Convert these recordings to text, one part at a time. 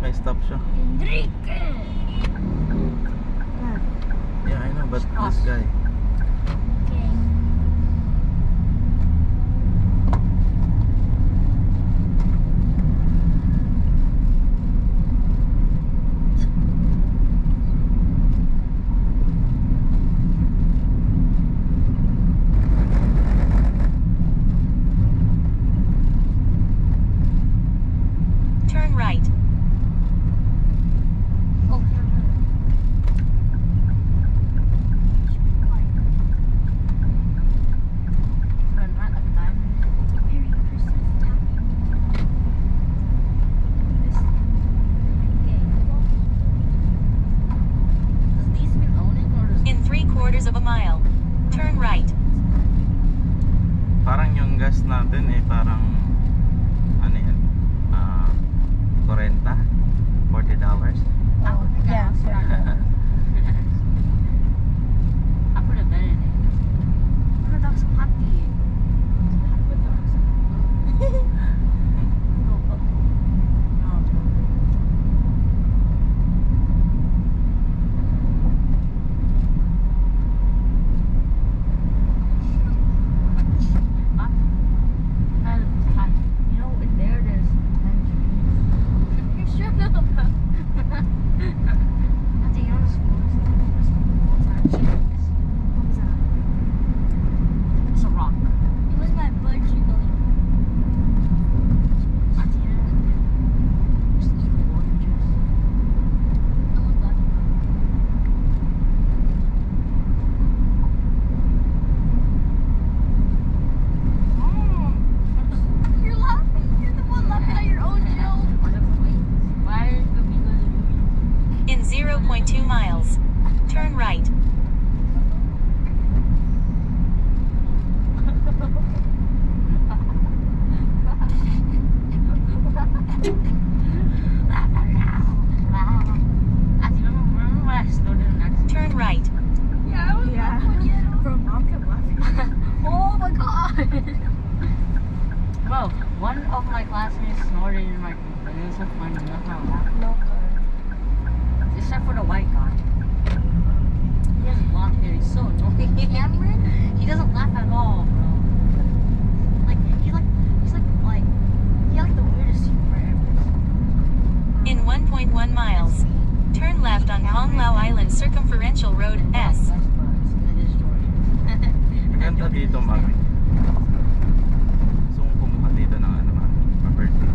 May stop siya. Enrique! Yeah, I know, but this guy. Okay. Turn right. Oh, Merry Christmas, Daddy. This Does Leeseman own it, or does In 3/4 of a mile. Turn right. Parang yung gas natin eh, parang ano yan? 40? $40? Oh, yeah, I put a bet in it. Ano daw sa hati? You know, in there there's tangerines. Shut up. Ate, you know the small tangerines? What was that? It's a rock. It was my blood jiggling. Ate, you know, there's evil oranges. No one's laughing. You're laughing. You're the one laughing at your own joke. Why are the people doing In 0.2 miles. Turn right. Ate, remember when I slowed down accident? Turn right. Yeah, I was laughing. Bro, mom kept laughing. Oh my god. Bro, one of my classmates snorted in my group, and it was so funny. That's how I laughed. No. Except for the white guy. He has blonde hair. He's so annoying. Cameron? He doesn't laugh at all, bro. Like he had the weirdest humor ever. In 1.1 miles. Turn left on Hong Lao Island Circumferential Road S. Maganda dito mag. Gusto kong kumuha dito ng ano ba? Property.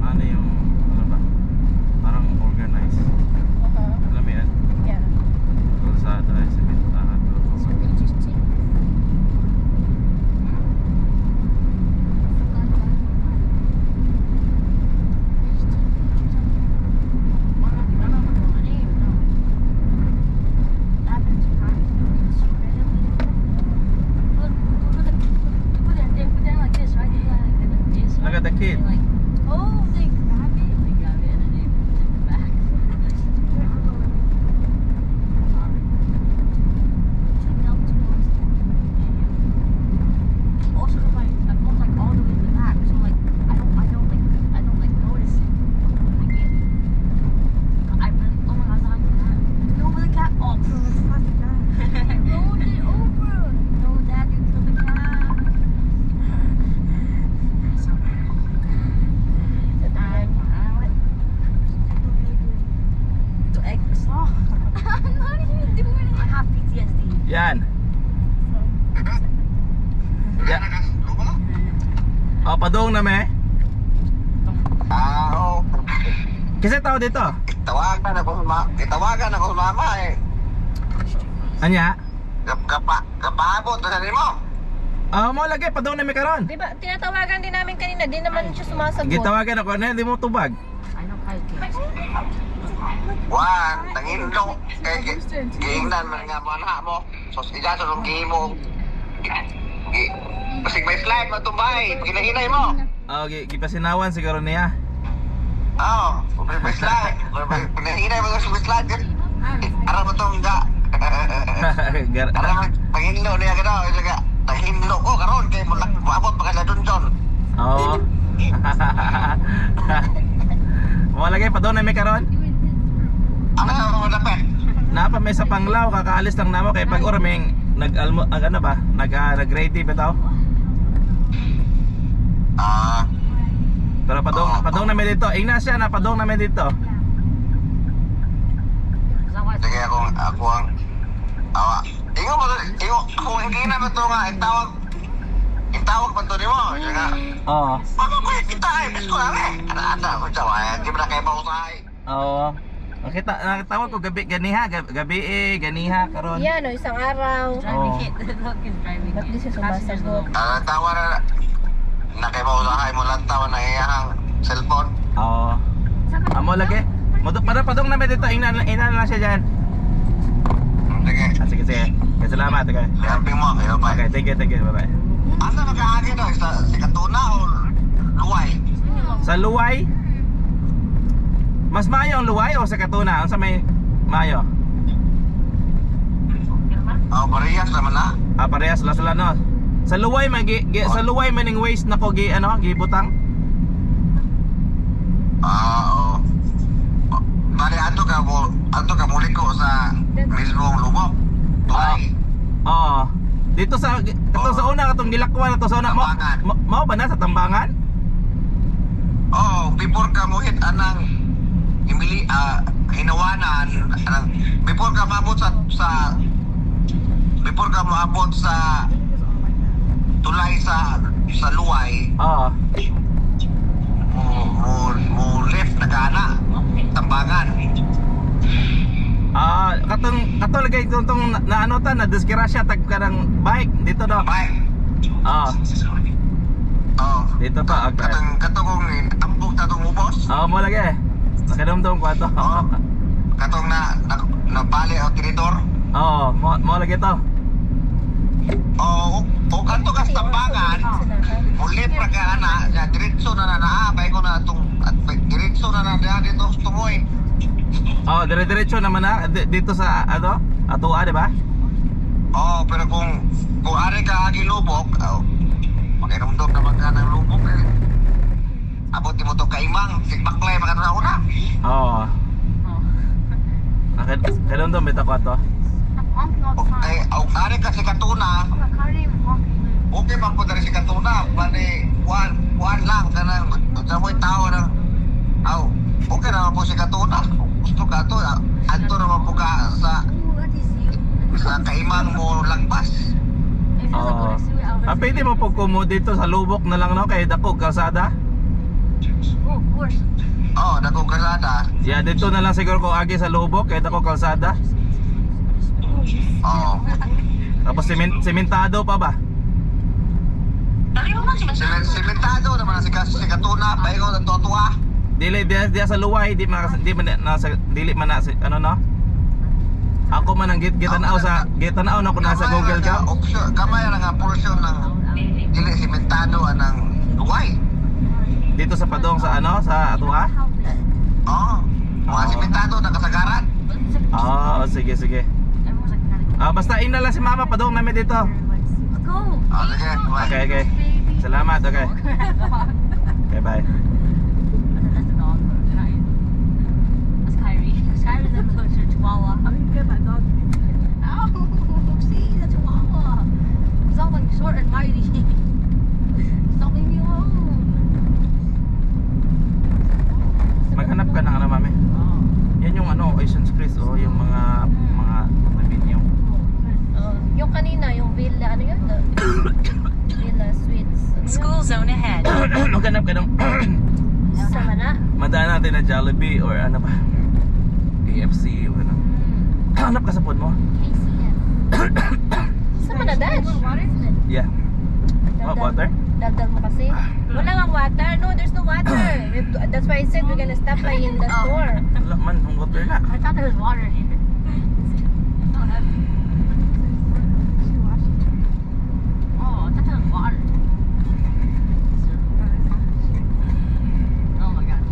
Ano yung, ano ba? Parang organized. Alam mo yan? Yeah. Kalsada, sementahan. So they just take. Look at the kid. Like, Oh, they grab it. they grab it and then they put it back. Also, my phone's like all the way in the back, so like I don't like notice it. Like, I really, oh my god, that. No, the cat. Oh, He rolled it over. no, Dad, you killed the cat. To egg saw. I'm not even doing I it. have PTSD. Yan. Ya. Oh, padung na me. Oo. Kasi tao dito. Tawagan ako sa mama eh. Anya? Kapabot na sanin mo. Mo lagi padung na me karon. Di ba, tinatawagan din namin kanina, di naman siya sumasagot. Gitawagan ako na, hindi mo tubag. I know Kyle Kids. Wan, tangindong. Giingnan man nga mga anak mo. So, siya sa nung mo. Pasig may slide mo tumbay. Paginahinay mo. Gipasinawan siguro niya. Oo. May slide. Paginahinay mo sa may slide. Ara mo itong ga. Ara mo, panghinlo niya ka daw. Tahimlo ko karon kay mo abot pa ka na dun. Oo. Mo lagi padong na may karon. Ano sa mga dapat? Napa may sa Panglao kakaalis lang namo kay pag uraming ano ba? Nag-ready bitaw. Pero padong na may dito. Ignacia na padong na may dito. Sige ako ang ingo ako hindi na ba ito nga itawag pa ito ni mo nga Oo. makukulit kita bis ko lang ano ko siya hindi mo na kayo mausahay Oo. Nakita nakatawag ko gabi ganiha ganiha karon. Yan, no, isang araw. Oo. Look, he's driving Ba't di siya sumasagot? tawa na kayo mausahay mo lang tawa na iyahang cellphone Oo. Amo lagi. Padong na may dito. Ina na lang siya diyan. sige Sige. Okay, salamat. Okay. happy mo kayo pa Okay, thank you. Bye-bye. asa nag-aagi daw si Katuna o Luway Sa Luway? Mas mayo ang Luway o sa Katuna? Ano sa may mayo? parehas naman na Parehas sila no. Sa Luway sa Luway maning waste nako gibutang. oo bali ato ka muli ko sa mismong lubok Tuway Oo. Dito sa una katong gilakwan na to sa una Tambangan. mao ba na sa Tambangan? before ka mo hit anang hinawanan anang before ka maabot sa tulay sa Luway Oo. mo left na kana Tambangan Katong lagay tong na ano ta na disgrasya tag kanang bike dito daw. bye Dito pa okay. katong kung ambog tatong ubos Mo lagi. Nakadumdum ko ato. katong na bali o tinidor Mo lagi to. o kanto ka sa Tambangan ulit pra ka ana diretso na bay ko na tong diretso na dito tumoy Dire-diretso naman na dito sa ano? Atua, di ba? pero kung ari ka agi lubok makiramdam naman ka ng lubok abot mo to kaimang sigbaklay makatanaw na Oo. Kadumdum bitaw ko ato. ari ka si Katuna okay pa po dari si Katuna bali one lang kanang sa mo'y tao ng okay naman po si Katuna gusto ka to adto naman po ka sa kaimang mo lagpas Pwede mo po kumo dito sa lubok na lang no kay dako kalsada. Oh, of course. dako kasada Yeah, dito na lang siguro ko agi sa lubok kay dako kalsada. Tapos sementado pa ba? Sementado naman si Katuna paingon ang tuwa Dili dia sa Luway, di man nasa dili man na ano no. Ako man ang gitanaw na ko nasa Google ka. Kamay na nga portion ng dili sementado anang Luway. Dito sa Padong sa ano sa Atua? Mga sementado na kasagaran. Sige. Basta ina lang si Mama Padong namin dito. Let's go. Sige, bye. Okay. Salamat, okay. Okay, bye. That's the dog. That's Kyrie. Kyrie's a little chihuahua. Get that dog. Ow! See, the chihuahua. He's all like short and mighty. Stop leaving me alone. Maghanap ka ng ano, Mami. Yan yung ano, Asian Express o yung mga video. Yung kanina, yung villa, ano yun? Villa Suites. School zone ahead. Maghanap ka ng Sa mana? madaan natin na Jollibee or ano ba? KFC o ano. Hanap ka sa phone mo? Sa mana, Dash? Yeah. Water? Daldal mo kasi. Wala nga water. No, there's no water. That's why I said we're gonna stop by in the store. Wala man, ang water na. I thought there was water here. Oh, I thought there was water. Oh my god.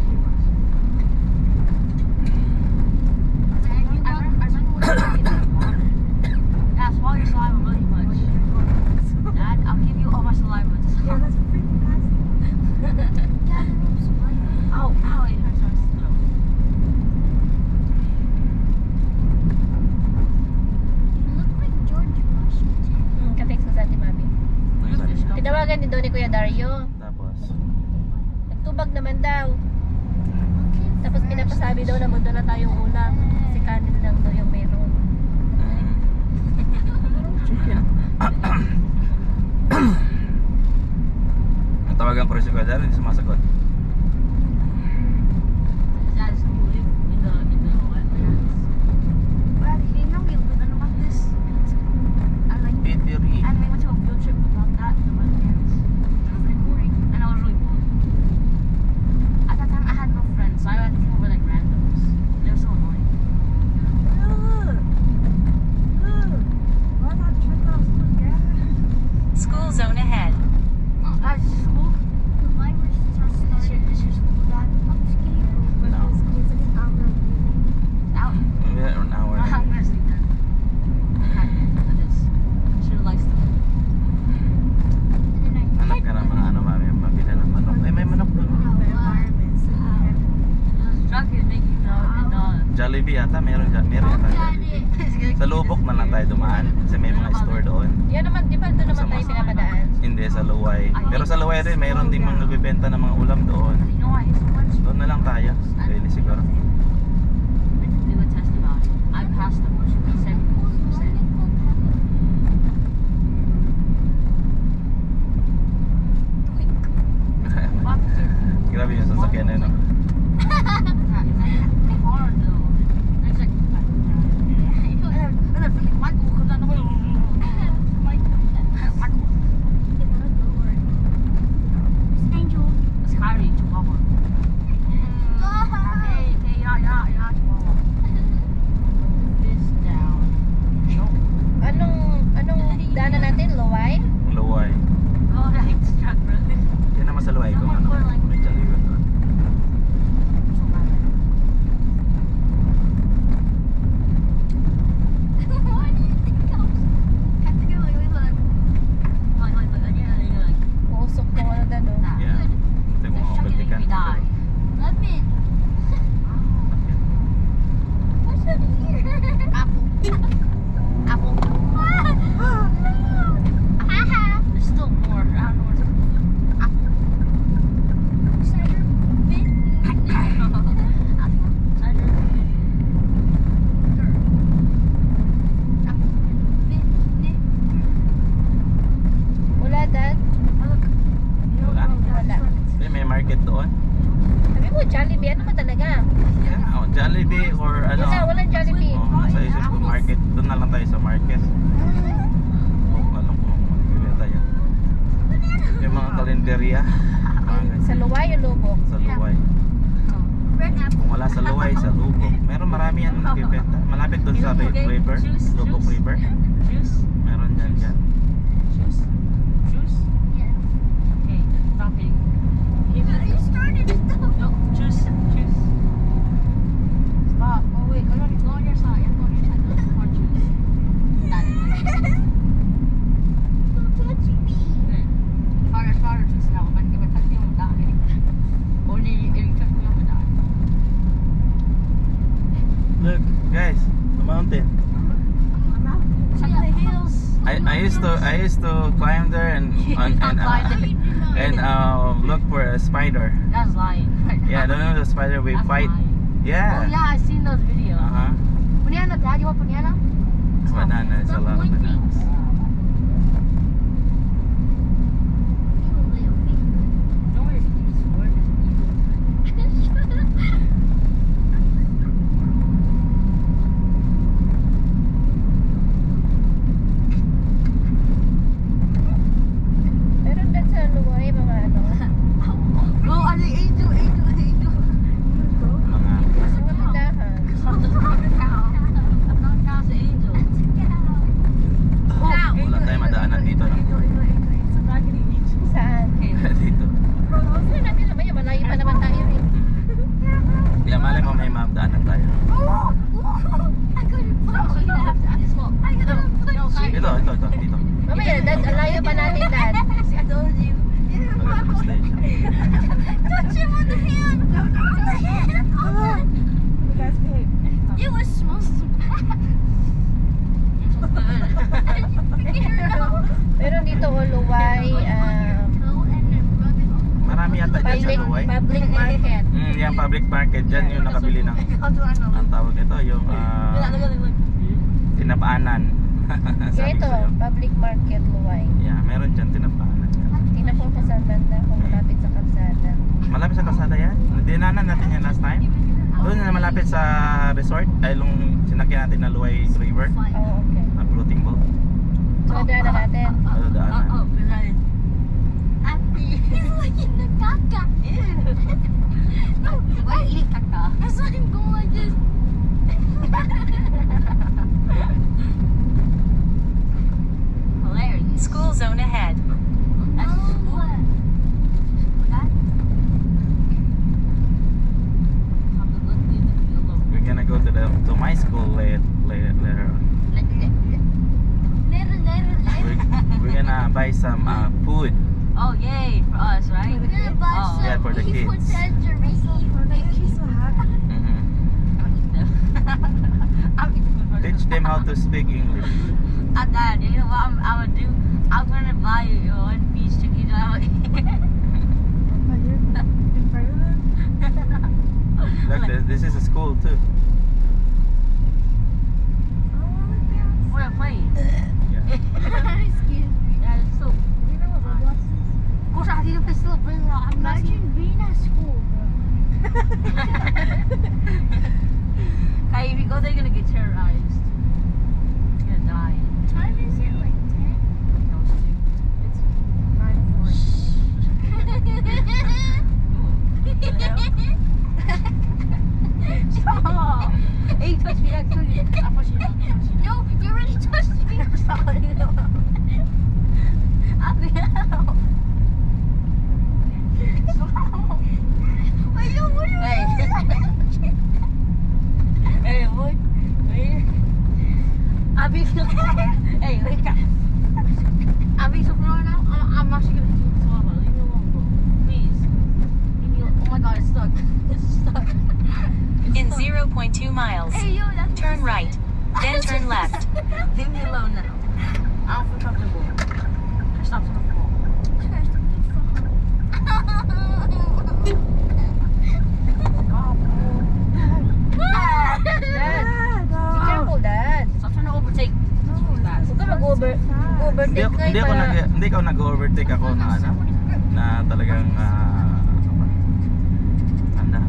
Yeah, swallow your saliva really much. Dad, I'll give you all my saliva. Yeah, that's pretty nasty. Ow, it hurts my throat. Kuya Dario. Tapos, Nagtubag naman daw. Tapos pinapasabi daw na mundo na tayong ulam. Kasi kanin lang daw yung meron. chicken. Ang tawagan ko rin si Kuya Dario, hindi sumasagot. That's who live in the wetlands. Well, you know me with about this. I like Eatery. and we went to a field trip about that in the wetlands. It was really boring, and I was really bored. At that time, I had no friends, so I had to come over like randoms. They were so annoying. Why not check out some gas? School zone ahead. Guys, school. This your school, Dad? I'm scared. No. Out. Yeah, an hour. I'm gonna sleep then. Okay, look at this. She likes them. Anak ka ng mga ano, mami, mabila ng manok. Ay, may manok doon. This truck is making the Jollibee yata, meron yata Jollibee. Sa Lubok na lang tayo dumaan kasi may mga store doon. Yan naman, di ba doon naman tayo pinapadaan? Hindi, sa Luway. Pero sa Luway rin, mayroon ding mga nagbibenta ng mga ulam doon. You know why it's so much? Doon na lang tayo. Really siguro. We need to do a test about it. I passed the motion. He said 100%. Fuck it. Grabe yung sasakyan na yun. No? It's hard though. There's like, and then freaking Michael comes out the way. Michael. It's Kyrie, Chihuahua. Hey, yeah, Chihuahua. This down. No. Anong daanan natin? Luway? Luway. Oh, that's truck, bro. Yan naman sa Luway kung ano. May Jollibee doon. Usok ko ano dyan, no? Yeah. Ito yung mga kabalikan. There's still more. I don't know what's Wala, Dad. Wala. Wala. Hindi, may market doon. Sabi mo, Jollibee. Ano ba talaga? Yeah, oh, Jollibee or ano. Wala, walang Jollibee. Oh, nasa isip ko market. Doon na lang tayo sa market. Oh, alam ko magbibili tayo. Yung mga kalenderya. Mga ganyan. Sa Luway o Lubok? Sa Luway. Kung wala sa Luway, sa Lubok. Meron marami yan nagbibenta. Malapit doon sa river. Lubok River. Juice? Meron dyan dyan. Juice? Juice? Okay, stop eating. No, juice. Stop. Oh wait, go on your side. Go on your side. There's more juice. That is it. Okay. Farther juice now. If I touch you, I'm dying. Only if you touch me, I'm gonna die. Look, guys, the mountain. Check the hills. I used to climb there and look for a spider. That's lying. Yeah, don't know the spider we That's fight. lying. Yeah. Oh yeah, I seen those videos. Banana, Dad, you want banana? Banana is a lot of bananas. No way, this word is evil. Meron din sa Luway, mga ano. Go, ano, angel. Mga Mga tindahan. I'm not cow sa angel. wala tayong madaanan dito. No? Saan? Dito. Saan natin naman yan? Malayo pa naman tayo eh. Yeah, malay mo may madaanan tayo. Ito. Dito. Mamaya, Dad, ang layo pa natin, Dad. I told you. Magandang station. Touch him on the hand! On the hand! You guys behave. You were supposed to. Pero dito, Luway, Marami yata dyan sa Luway. Public market. Yan, public market. Dyan yung nakabili ng, ang tawag ito, yung tinapaanan. Kaya Sabi ito, ko sa'yo. public market Luway. Yeah, meron dyan tinapaanan. Tingnan po sa banda kung malapit sa kalsada. Malapit sa kalsada yan. Dinanan natin yan last time. Doon na malapit sa resort. Dahil yung sinakyan natin na Luway River. Oh, okay. Na floating boat. So, daan na natin. Ano daanan? He's like in the caca. No, Why eat caca? I saw him go like this. Hilarious. School zone ahead. That's Oh, that. Have to look in the field of We're gonna go to my school later on. We're gonna buy some food. Oh, yay, for us, right? we're gonna buy Oh. some. Yeah, for the He kids. put tangerine. He's so happy. Mhm. I'll eat them. I'll eat them for Teach them how to speak English. Dad, you know what I'm gonna do? I'm gonna buy you one piece chicken. I'm gonna eat. Look, this is a school too. What a place. Yeah. Excuse me. Yeah, it's so. You know what Roblox is? Gosh, I think it's still bring rock. Imagine being at school, bro. Hey, if you go there, you're gonna get terrorized. You're gonna die. Time is it like 10? No, it's two. It's 9:40. Stop! Hey, you touched me. I touched you. I pushed you down. No, you already touched me. Stop. I'm down. Wait, yo, what are you Hey. Hey, boy. Hey. I'll be. Hey, wake up. I'll be so far now. I'm actually gonna do this one. Leave me alone, bro. Please. Leave me alone. Oh my god, it's stuck. It's stuck. It's In stuck. 0.2 miles. Hey, yo, that's Turn right. Then turn left. Leave me alone now. I don't feel comfortable. I stopped on the floor. Dad! Be careful, Dad. Stop trying to overtake. Fast. Huwag ka mag-overtake Hindi ako nag-overtake ako na ano, na talagang anda.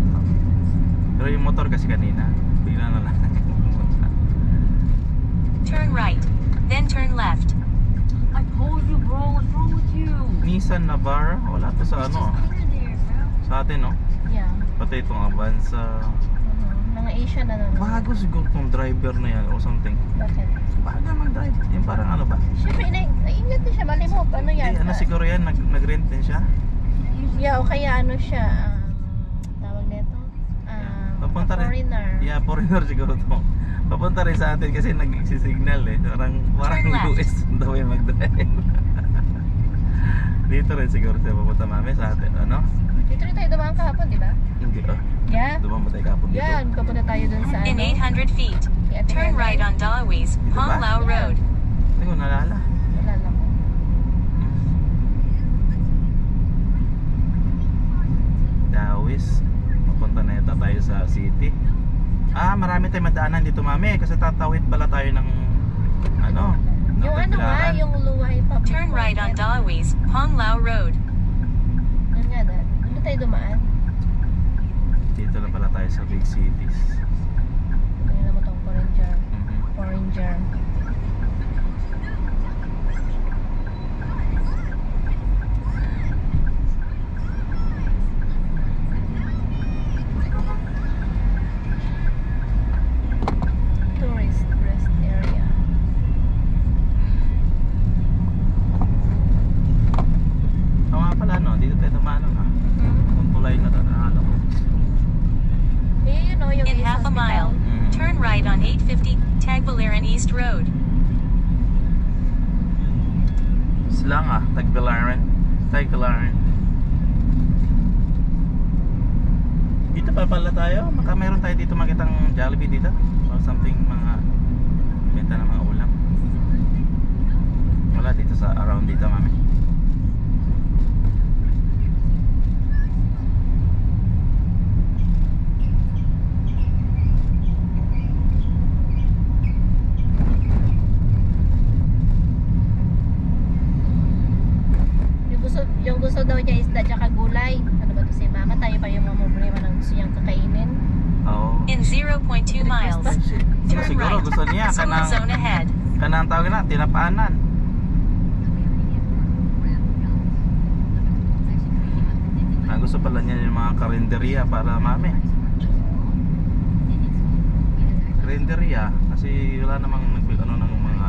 Pero yung motor kasi kanina, bigla na lang. Turn right. Then turn left. I told you, bro. What's wrong with you? Nissan Navara, wala to sa ano, sa atin no. Yeah. Pati itong Avanza. Mga Asian na naman. Bago siguro tong driver na yan o something. Bakit? Bago mag-drive. Yung parang ano ba? Siyempre, naingat din siya. Malimok. Ano yan? Ano siguro yan, nag-rent din siya. Yeah, o kaya ano siya. Tawag nito. Papunta rin. Foreigner. Yeah, foreigner siguro to. Papunta rin sa atin kasi nag-signal eh. Parang Turn left. US daw yung mag-drive. Dito rin siguro siya papunta mami sa atin. Ano? Dito rin tayo dumaan kahapon, di ba? Hindi oh. Yeah. Dumang ba tayo kapon dito? Yan, papunta tayo dun sa In 800 feet. Turn right on Dalawi's Hong Lao Road. Hindi ko nalala. Nalala ko. Dawis. Papunta na yata tayo sa city. Marami tayong madaanan dito mami. Kasi tatawid pala tayo ng ano? Yung ano nga, yung Luway Public Turn right on Dalawi's Hong Lao Road. Yan nga, Dad. Ano tayo dumaan? Dito na pala tayo sa big cities. Ito naman itong Foreigner. Mhm. Foreigner. Tourist rest area. Oo nga pala no, dito tayo dumaan no. Kung tulay na alam ko. You know, yung In Ace half a mile. Mhm. Turn right on 850 Tagbilaran East Road. Silang Tagbilaran. Dito pa pala tayo. Baka meron tayo dito makitang Jollibee dito. Or something mga benta ng mga ulam. Wala dito sa around dito mami. at saka gulay. Ano ba to si mama? Tayo pa yung mga problema ng gusto niyang kakainin. Oo. In 0.2 miles, turn Siguro right. gusto niya School zone ahead. kanang tawag na tinapaanan. Gusto pala niya yung mga karinderya para mami. Karinderya kasi wala namang ano ng mga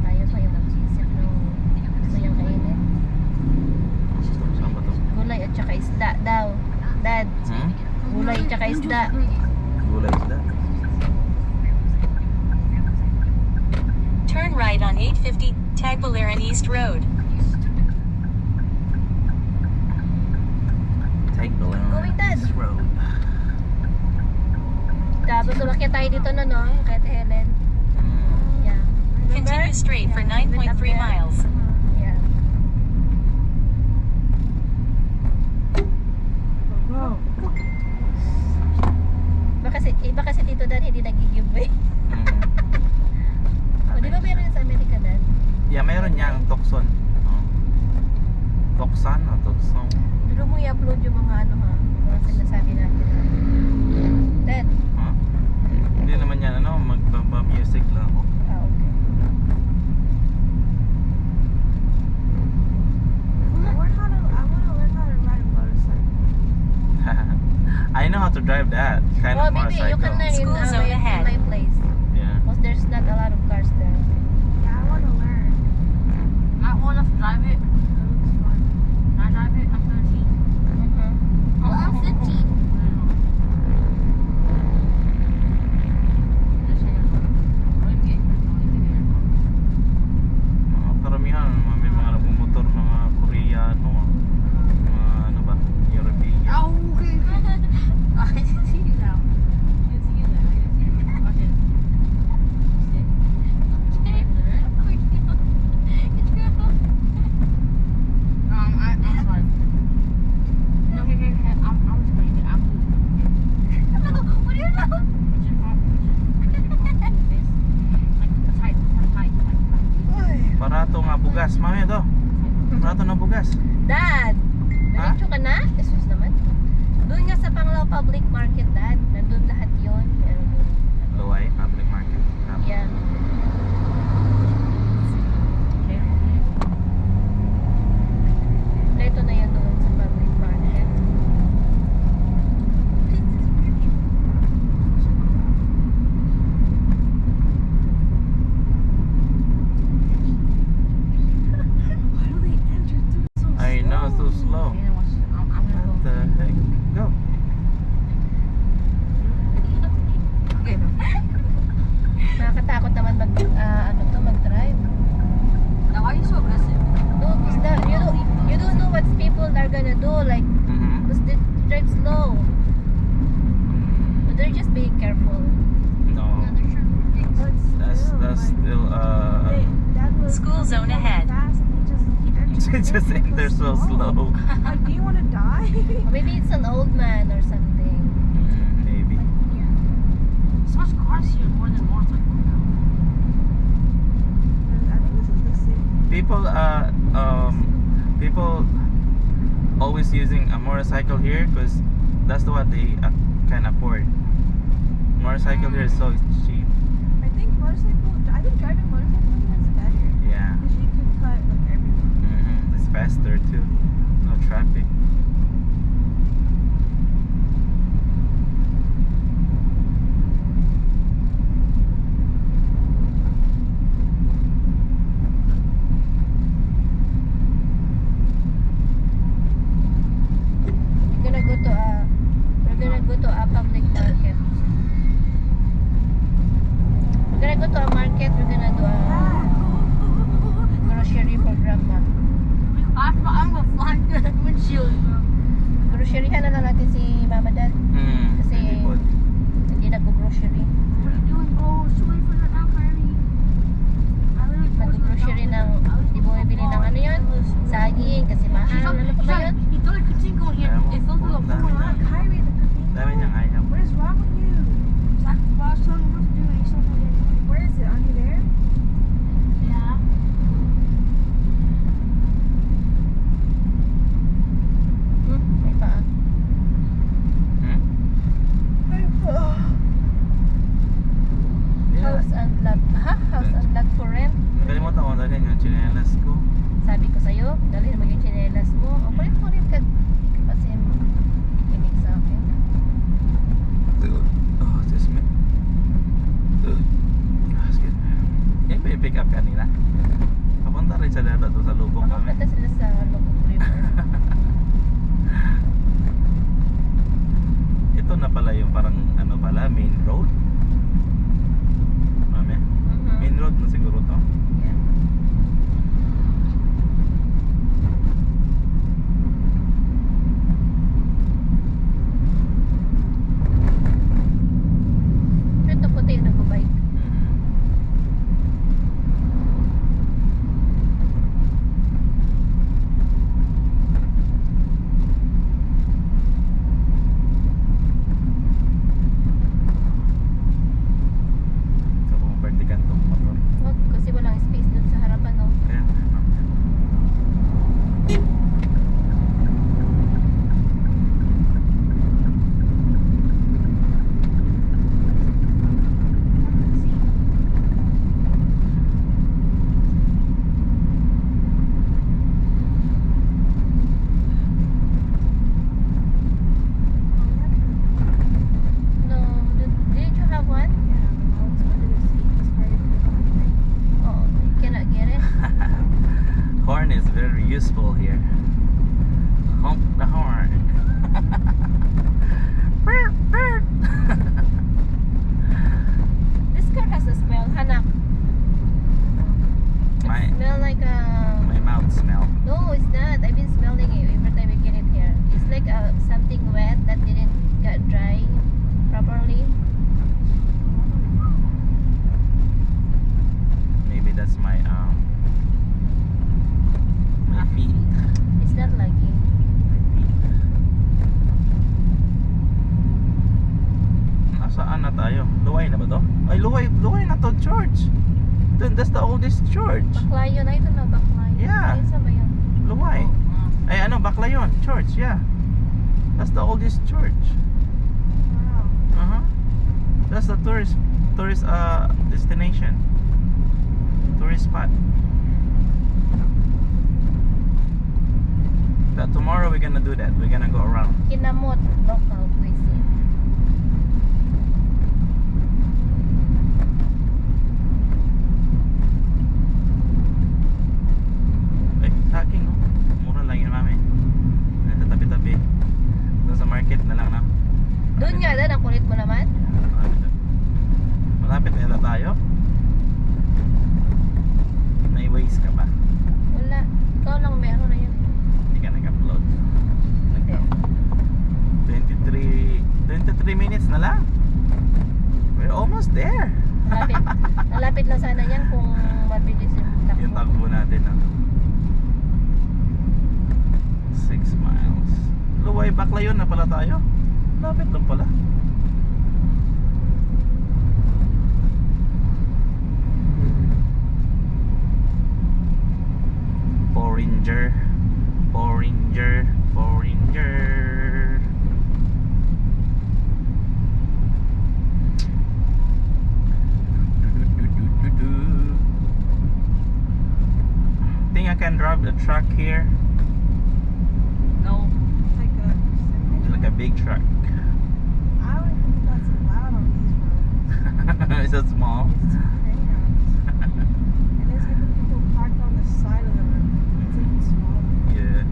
Tayo pa yung mag-isip ng gusto niyang kainin. saan ba to? Gulay at saka isda daw. Dad, gulay at saka isda. Gulay isda. Turn right on 850 Tagbilaran East Road. Tagbilaran Dad. East Road. Tapos umakyat tayo dito na no, kahit Helen. Yeah. Continue straight for 9.3 miles. Yeah. Iba kasi dito dad hindi nag-giveaway. O di ba meron sa Amerika dad? Yeah, meron niyang Tucson. Tucson o Tucson. Dito mo i-upload yung mga ano ha, mga sinasabi natin. Dad. Huh? Hindi naman yan ano, magpa-music lang ako. Ah, okay. I want to learn how to ride a motorcycle. I know how to drive that kind Oh, of maybe you can motorcycle. learn in, School zone in ahead. my place. Yeah. Because there's not a lot of cars there. Yeah, I want to learn. Not old enough to drive it. That looks fun. Can I drive it? I'm 13. Oh, I'm 15. Mga karamihan, may mga nagmumotor, mga Koreano, mga ano ba, European. Oh, okay. I can see you now. I can see you now. I can see you. Okay. I'm sorry. No, here. I'm explaining it. I'm What do you know? Barato nga bugas, mami ito. Barato na bugas. Dad! Ha? Diretso ka na? Jesus naman. Doon nga sa Panglao Public Market, Dad. Nandun lahat yun. Meron doon. Luway, public market. Yeah. Ito na yan doon sa public market. Why do they enter through so I know, so slow. What the heck? Go. Nakakatakot naman mag-drive. Now, why are you so aggressive? No, because you don't know what people are gonna do. Like, because they drive slow. But they're just being careful. No, that's still School zone ahead. They just think they're so slow. Like, do you want to die? Or maybe it's an old man or something. Maybe. So much cars here more than motorcycles now. I think this is the city. People always using a motorcycle here because that's what they can afford. Motorcycle here is so cheap. I think driving motorcycle is better. Yeah. Because you can cut like everything. It's faster too. No traffic. We're gonna go to a public market. We're gonna go to a market. We're gonna do a grocery for grandma. I'm gonna fly through the windshield. Groceryhan na lang natin si Mama Dad. Kasi People. hindi nag-grocery. What are you doing, bro? Sorry for that now, Kyrie. I literally told you Nag-grocery ng, di bumibili ng ano yun? Saging, kasi mahal. Ano pa ba yun? He thought a Katinko in here. It fell through the Dami floor. niyang- Kyrie, the Katinko. dami niyang ayaw. What is wrong with you? I was telling him what to do and he still told me. Where is it? Under there? Yeah. Honk the horn. This car has a smell, Hanak. My Smell like a... my mouth smell. No, it's not. I've been smelling it every time we get in here. It's like something wet that didn't get dry properly. Maybe that's my feet. It's not lucky. My feet. Nasaan na tayo? Luway na ba to? Ay, luway na to, church. That's the oldest church. Baklayon. Ay, ito na, Baklayon. Yeah. Ay, saan ba yun? Luway. Ay, ano, Baclayon Church, yeah. That's the oldest church. Wow. That's the tourist destination. Tourist spot. But tomorrow we're gonna do that. We're gonna go around. Kinamot, local cuisine. Eh, saging, no? Mura lang yun, mami. Nasa tabi-tabi. Doon sa market na lang, no? Doon nga, Dan, ang kulit mo naman. Malapit na yata tayo. May ways ka ba? Wala. Ikaw lang meron na yun. Hindi ka nag-upload. 23 minutes na lang. We're almost there. Nalapit lang sana yan kung mabilis yung takbo. Yung takbo natin, no? 6 miles. Luway, Baclayon na pala tayo. Lapit lang pala. Porringer. Think I can drive the truck here? No. Like a big truck. I don't think that's allowed on these roads. Is it small? It's too cramped. And there's like people parked on the side of the road. It's even smaller. Yeah.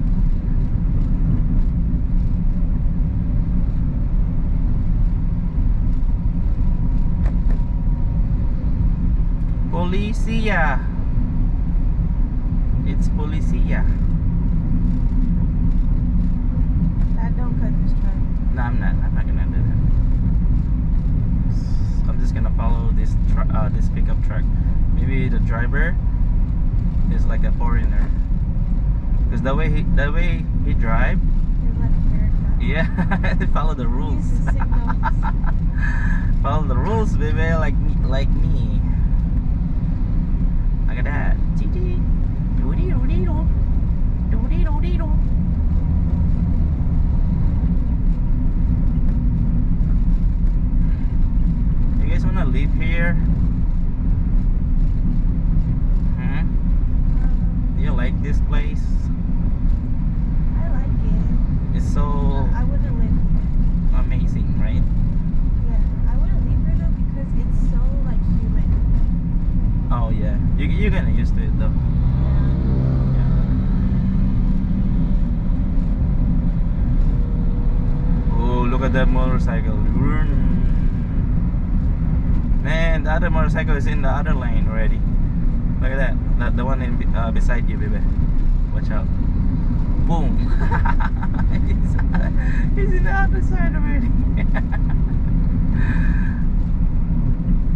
Policia. It's Policia. Dad, don't cut this truck. No, I'm not gonna do that. I'm just gonna follow this this pickup truck. Maybe the driver is like a foreigner. Because the way he drive, They let Eric go. yeah, they follow the rules. Uses signals. Follow the rules, baby, like me. Look at that. You guys wanna live here? Do you like this place? I like it. It's so I wouldn't live here. amazing, right? Yeah, I wouldn't leave here though because it's so like humid. Oh yeah, you're gonna used to it though. Oh, look at that motorcycle. Man, the other motorcycle is in the other lane already. Look at that. The one in, beside you, baby. Watch out. Boom. He's in the other side already.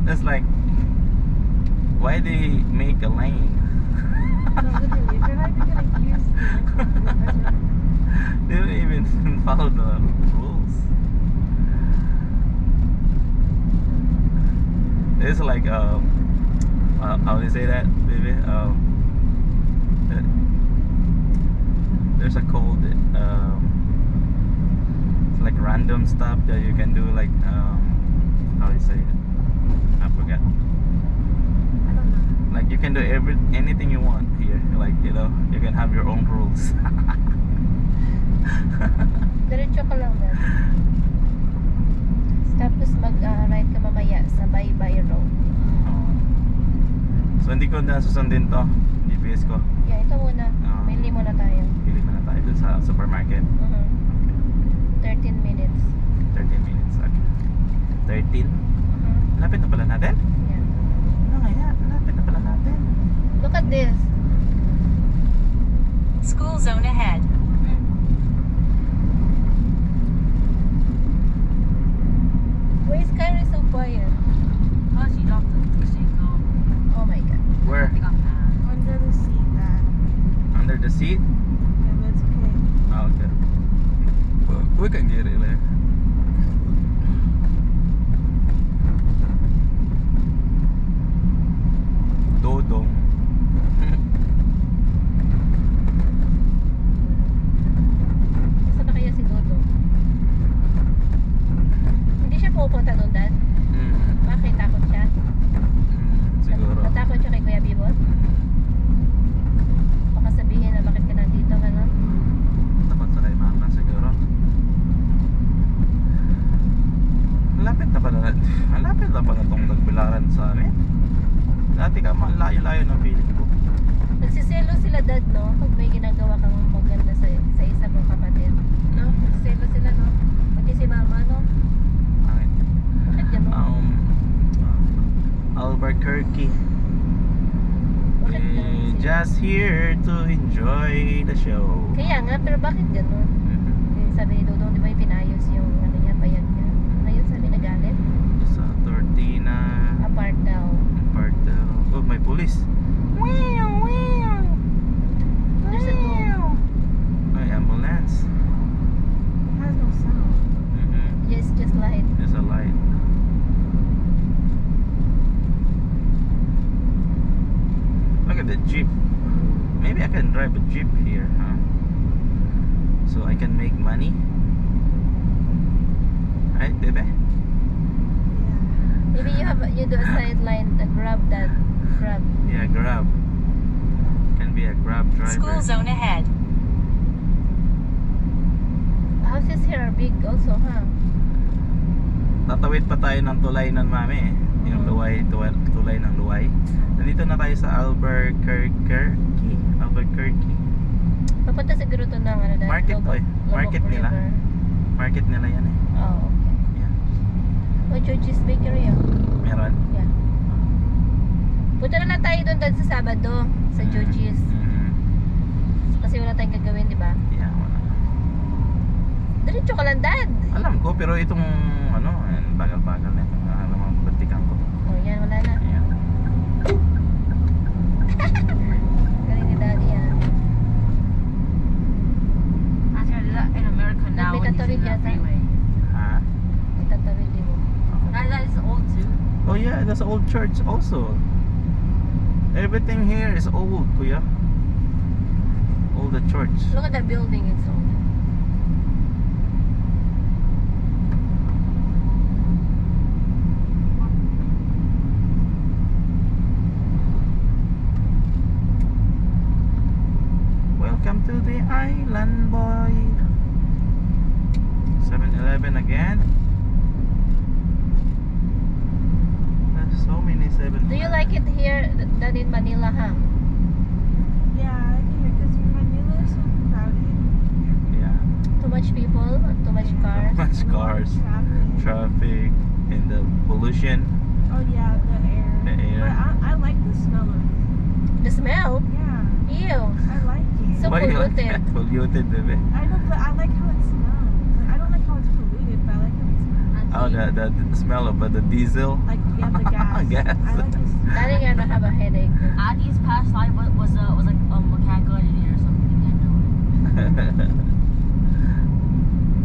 That's like, why they make a lane? No, literally, if you're not even gonna use the They don't even follow the rules. It's like how do you say that, baby? There's a code. It's like random stuff that you can do. Like how do you say it? I forgot. I don't know. Like you can do anything you want here. Like you know, you can have your own rules. Diretso ka lang na. Tapos mag-ride ka mamaya sa Baybay Road. So hindi ko na susundin to. Hindi Fiesco. Yeah, ito muna. Oo. Mainly muna tayo. Pili muna tayo dun sa supermarket. 13 minutes. 13 minutes. Okay. 13? Lapit na pala natin? Yeah. Ano kaya? Lapit na pala natin. Look at this. School zone ahead. Why is Kyrie so quiet? Oh, she dropped the single. Oh my god. Where? I got mad. Under the seat, Dad. Under the seat? Yeah, but it's okay. Oh, okay. Well, we can get it later. Dodong. Saan na kaya si Dodo? Hindi siya pupunta doon, Dad? Bakit? Takot siya? Siguro. Natakot siya kay Kuya Bibot? Baka sabihin na bakit ka nandito, gano'n? Takot sa kay mama siguro. Malapit na pala. Malapit na pala itong nagbilaran sa amin. Dati ka malayo-layo ng feeling ko. Nagsiselo sila, Dad, no? Pag may ginagawa kang maganda sa isa mong kapatid. No? Nagsiselo sila, no? Pati si Mama, no? Bakit? Bakit gano'n? Albuquerque. Bakit gano'n sila? Just here to enjoy the show. Kaya nga, pero bakit gano'n? Sabi ni Dodong, di ba pinayos yung ano niya, bayag niya? Ngayon sabi nagalit? Sa Tortina. Apart daw. Oh, may police. There's a dog. May ambulance. It has no sound. Yes, just light. There's a light. Look at the jeep. Maybe I can drive a jeep here, huh? So I can make money. Right, baby? Yeah. Maybe you do a sideline, grab that. Grab. Yeah, Grab. Can be a Grab driver. School zone ahead. Houses here are big also, huh? Tatawid pa tayo ng tulay ng mami eh. Yung tulay ng Luway. Nandito na tayo sa Albuquerque. Papunta siguro to ng ano dahil Market to eh. Market nila. River. Market nila yan eh. Oh, okay. Yeah. Oh, George's Bakery, oh. Meron. Yeah. Punta na lang tayo doon sa Sabado, sa George's. Kasi wala tayong gagawin, di ba? Yeah, wala. Diretso ka lang, Dad. Alam ko, pero itong ano, bagal-bagal na ito. Alam mo, batikan ko. Oh, yan, wala na. Yeah. Galing ni Daddy, ah. Actually, in America now, May when you tatawid see that yata. freeway. Ha? Itatawid din mo. That is old too. Oh yeah, that's old church also. Everything here is old, kuya. Old the church. Look at that building, it's old. Welcome to the island, boy. 7-Eleven again. There's so many 7-Eleven. Do you like it here than in Manila, huh? Yeah, I think because Manila is so crowded. Yeah. Too much people, too much cars. Much And a lot of cars, Traffic. traffic, and the pollution. Oh yeah, the air. The air. But I like the smell of it. The smell? Yeah, Ew. I like it. So Why you like polluted. that? Polluted, baby. I know, but I like how it smells. Like, I don't like how it's polluted, but I like how it smells. Oh, the smell of the diesel. Like yeah, the gas. Gas. I like this. Daddy gonna have a headache. Addie's past life was like a mechanical engineer or something. I know.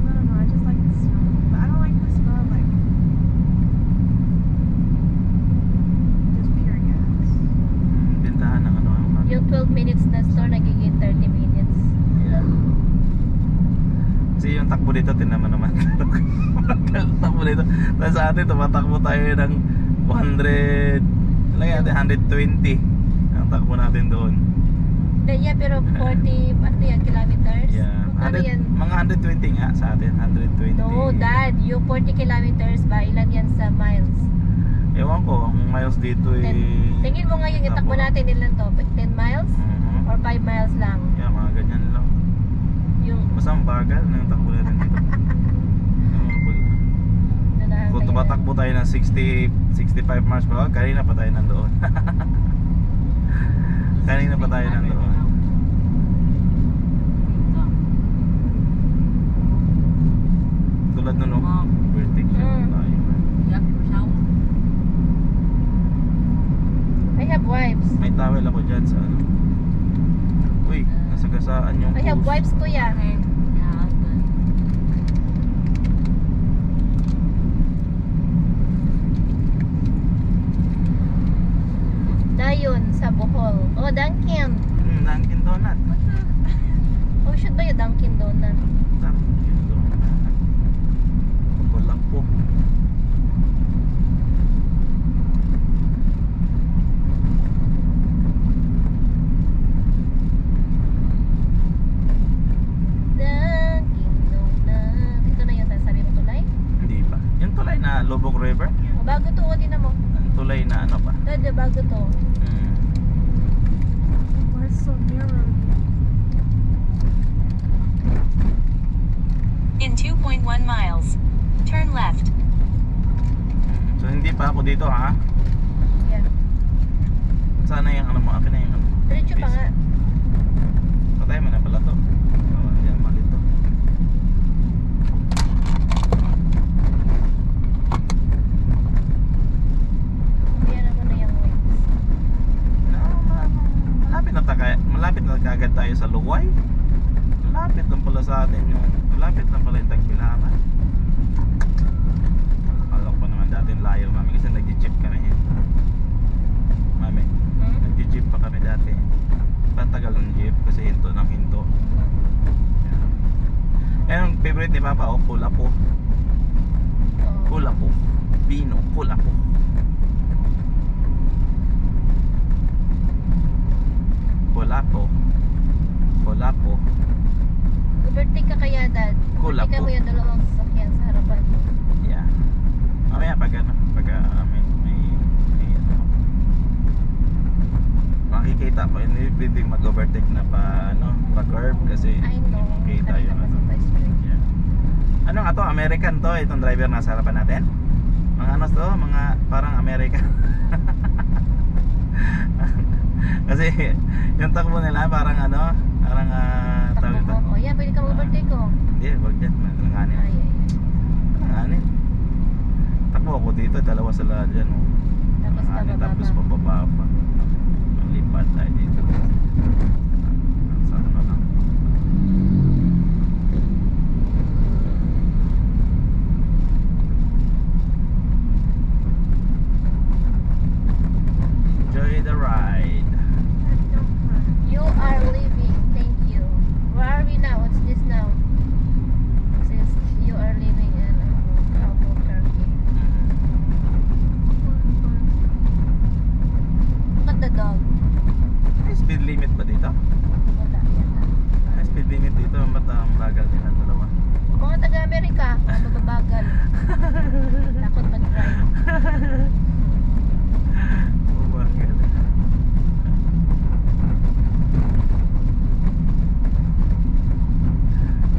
I don't know. I just like the smell. But I don't like the smell of like just pure gas. Bintahan ng ano. Yung 12 minutes na store, nagiging 30 minutes. Yeah. Kasi yung takbo dito, tinaman naman. Takbo dito. Tapos sa atin, tumatakbo tayo ng 100, lang yan, 120. Ang takbo natin doon. Yeah, pero 40, ano yan, kilometers? Yeah. Ano yan? Mga 120 nga sa atin, 120. No, Dad, yung 40 kilometers ba, ilan yan sa miles? Ewan ko, ang miles dito eh. Tingin mo nga yung itakbo natin, ilan to? 10 miles? Or 5 miles lang. Yeah, mga ganyan lang. Yung Basta ang bagal ng takbo natin dito. nanahan Kung tumatakbo tayo ng 65 miles per hour, kanina pa tayo nandoon. Kanina pa tayo nandoon. Tulad nun, no? Vertic siya tayo. I have wipes. May towel ako dyan sa ano. Uy, nasagasaan yung I have post. wipes, kuya. Dayon sa Bohol. Oh, Dunkin. Dunkin Donut. Oh, should buy a Dunkin Donut. Dunkin Donut. Wala po. Dunkin Donut. Ito na yung sasabi mo tulay? Hindi pa. Yung tulay na Lubog River. Oh, bago to, o tinan mo. Ang tulay na ano pa. Dada, bago to. Why is so mirror? In 2.1 miles, turn left. So hindi pa ako dito ha. Yeah. Sana yung ano mo. Akin na yung ano. Diretso pa nga. Patay mo na pala to. Oh, yan mali to. Yan naman na yung wipes. Malapit na kagad tayo sa Luway. Malapit lang pala sa atin yung Tagbilaran. Alam ko naman dati layo mami kasi nag-jeep kami eh. Mami, nag-jeep pa kami dati. Patagal ng jeep kasi hinto ng hinto. Yan ang favorite ni Papa, oh, Kulapo. Kulapo. Pino, Kulapo. Kulapo. Kulapo. Overtake ka kaya, Dad. Kula Overtake po. mo yung dalawang sasakyan sa harapan mo. Yeah. Mamaya pag ano, pag may ano, makikita ko, hindi pwedeng mag-overtake na pa ano, pa curve kasi I know. makikita yung ano. Yeah. Ano nga to? American to, itong driver nasa harapan natin. Mga ano to, mga parang American. Kasi yung takbo nila parang ano, parang tawag ito. Takbo mo. Oh, yeah, pwede ka mag-overtake ko. Hindi, wag dyan, nanganin. Ay, ay, ay. Nanganin. Takbo ako dito, dalawa sila dyan. Oh. Tapos Nanganin, bababa tapos pa. pababa pa. Ang lipat tayo dito. Sa ano lang. Enjoy the ride. You are leaving. Thank you. Where are we now? What's this now? Since you are leaving in Albuquerque. Look at the dog. May speed limit ba dito? Wala yata. May speed limit dito, ba't ang bagal nila dalawa? Mga taga-Amerika, mababagal. Takot mag-drive. Oh, bagal.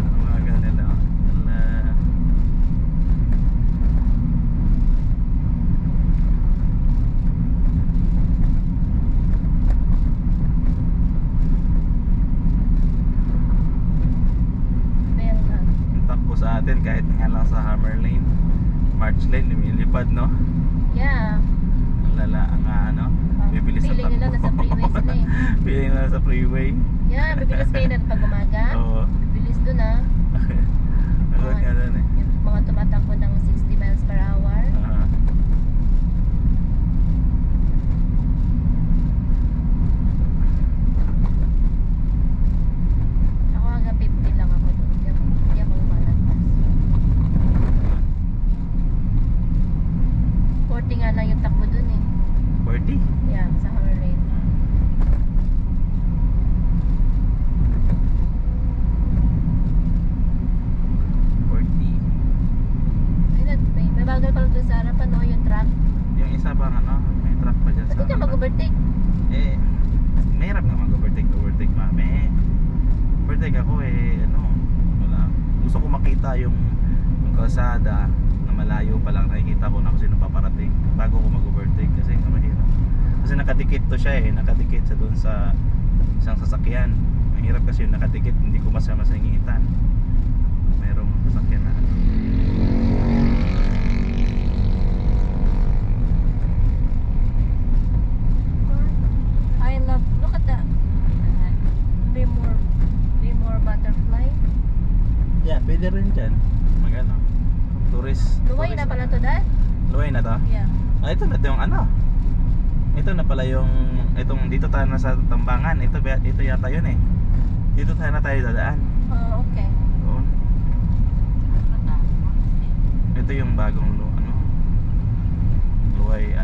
Ang bagal nila. Wala. Bell na. Yung takbo sa atin kahit nga lang sa Hammer Lane, March Lane, lumilipad no? Yeah. Ang lala ang ano, bibilis ang Feeling nila nasa freeway sila eh. Feeling nila sa freeway. Yeah, bibilis kayo na pag umaga. Oo. Bibilis dun ah. Nanood nga doon eh. Yung mga tumatakbo ng 60 miles per hour. Ah. Ako hanggang 50 lang ako doon. Hindi ako lumalagpas. 40 nga lang yung takbo dun eh. 40? Yeah, sa Hammer Lane. Ayun, may bagal pala doon sa harapan no, yung truck. Yung isa pang ano, may truck pa dyan Ba't sa ka harapan. mag-overtake? Eh, mahirap nga mag-overtake mag-overtake, mami. Overtake ako ano, wala. Gusto ko makita yung kalsada na malayo pa lang, nakikita ko na kung sino paparating bago ko mag-overtake kasi mahirap. Kasi nakadikit to siya nakadikit sa doon sa isang sasakyan. Mahirap kasi yung nakadikit, hindi ko masama-sangitan. Mayroong sasakyan na I love, look at that. Be more butterfly. Yeah, pwede rin dyan. Mag-ano, tourist. Luway na pala to, Dad? Luway na to? Yeah. Ito na yung ano. Ito na pala yung itong dito tayo na sa Tambangan. Ito yata yun Dito tayo na tayo dadaan. Oh, okay. Doon. Ito yung bagong Luway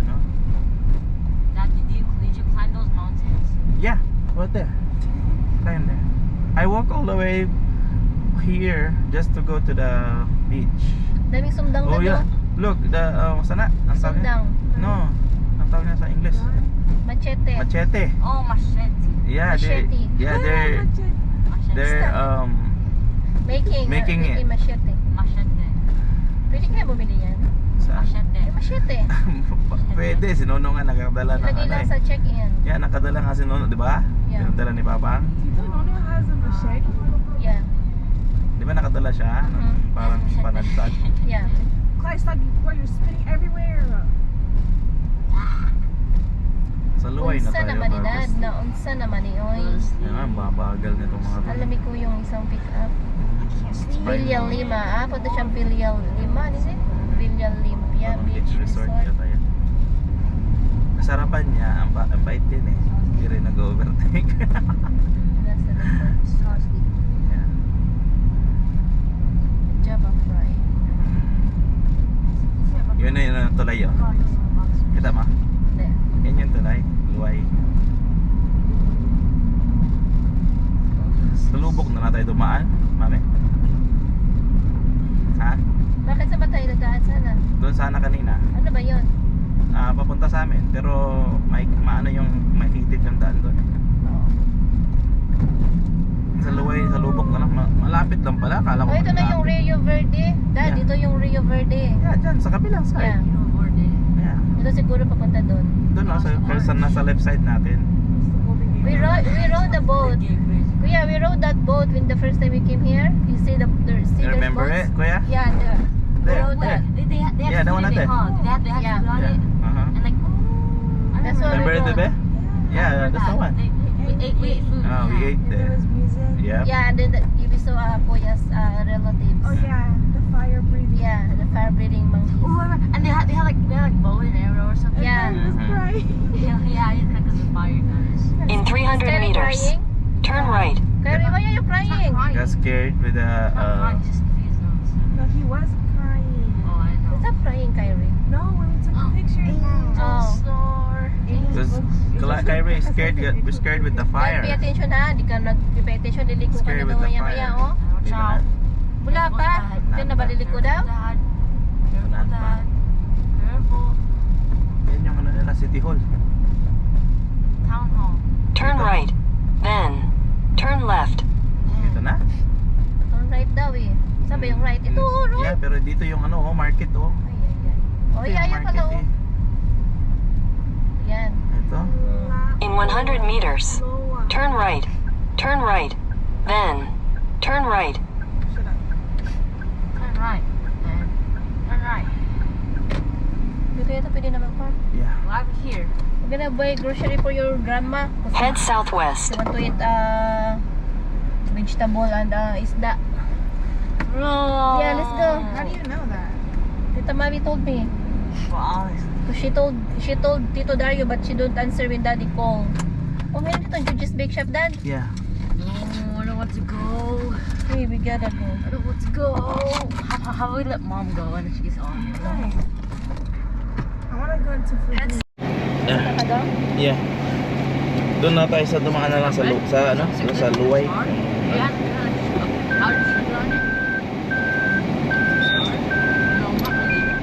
Dad, did you climb those mountains? Yeah, right there. Climb there. I walk all the way here just to go to the beach. Daming sumdang Oh na yeah. Look, the sana ang tawag niya? Sumdang. No, ang tawag niya sa English. Machete. Machete. Oh, machete. Yeah, Machete. they're Making Making it. machete. Machete. Pwede kaya bumili yan? sa Machete. Yung machete. pwede, si Nono nga nagdala ng Ilagay lang sa check-in. Yeah, nakadala nga si Nono, di ba? Yeah. Pinadala ni Papang. Tito Nono has a machete. Yeah. Di ba nakadala siya ng parang panagtag? Yeah. Christ, like before you're spinning everywhere. Sa luway na Unsa tayo. naman ni Dad? Barbs. Na unsa naman ni Oy? Yan nga, babagal nitong mga to. Alami ko yung isang pick-up. Villa Lima. Punta siyang Villa Lima. Ano siya? Villa Limpia Beach Resort. yata yan. Kasarapan niya, ang bait din Hindi rin nag-overtake. Nasa likod. Yeah. Java fry. Yun na yun ang tulay Kita mo? Hindi. Yan yung tulay. Luway. Salubok na tayo dumaan, mami. Ha? Bakit sa ba tayo dadaan sana? Doon sana kanina. Ano ba yun? Papunta sa amin. Pero maano yung mahitid yung daan doon. Oo. Sa luway, sa lubok na lang. Malapit lang pala. Kala ko Oh, ito na yung Rio Verde. Dad, Yeah. ito yung Rio Verde. Yeah, dyan. Sa kabilang Yeah. side. Yeah. Ito siguro papunta doon. Doon sa nasa left side natin. We rode the boat. Kuya, we rode that boat when the first time we came here. You see You there's remember boats? it, Kuya? Yeah, we There, rode that. They have Yeah, the one food in natin. it, huh? They have Yeah. food on Yeah. it. Uh-huh. And like, That's what Remember we it, rode. Bebe? Yeah, that's the one. We ate food. Oh, we ate There there. was music. Yeah. Yeah, and then we saw Kuya's relatives. Oh yeah, the fire breathing. Yeah, the fire breathing monkeys. Oh, and they had like bow and arrow or something. Yeah. I was Mhm. crying. yeah, because of fire guys. In 300 Daddy meters, crying? turn right. Kyrie, why are you crying? Got scared with the Just his nose. No, he was crying. Oh, I know. Stop crying, Kyrie. No, when we took the pictures. Oh. because Kyrie is scared with the Dad, pay fire. attention ha. Di ka nag-pay attention. Liliko ka Scared na with daw the maya-maya, fire. oh. Di ba na? Wala pa. Diyan na ba liliko daw? Unahan pa. Careful. Yan yung ano nila, City Hall. Town hall. Turn right. Then, turn left. Ito na? Turn right daw eh. Sabi yung right. Ito, right. Yeah, pero dito yung market Ay, ay, ay. Oh, Ito yeah, yung yan pala, oh. Yan. Ito. In 100 meters, Loa. turn right. Turn right. Then, turn right. Turn right. Then turn right. Dito ito pwede na mag-park. Yeah. Well, over here. We're gonna buy grocery for your grandma. Head She southwest. want to eat vegetable and isda. Oh. Yeah, let's go. How do you know that? Tita Mami told me. Wow. So she told Tito Dario but she don't answer when Daddy called. Oh, meron dito ang Juju's Bake Shop, Dad. Yeah. No, I don't want to go. Hey, we gotta go. I don't want to go. How we let mom go and she gets on? I want to go into food. Punta ka daw? Yeah. Doon na tayo sa dumaan na lang sa sa luway. Yeah. How did she run it? No, not really.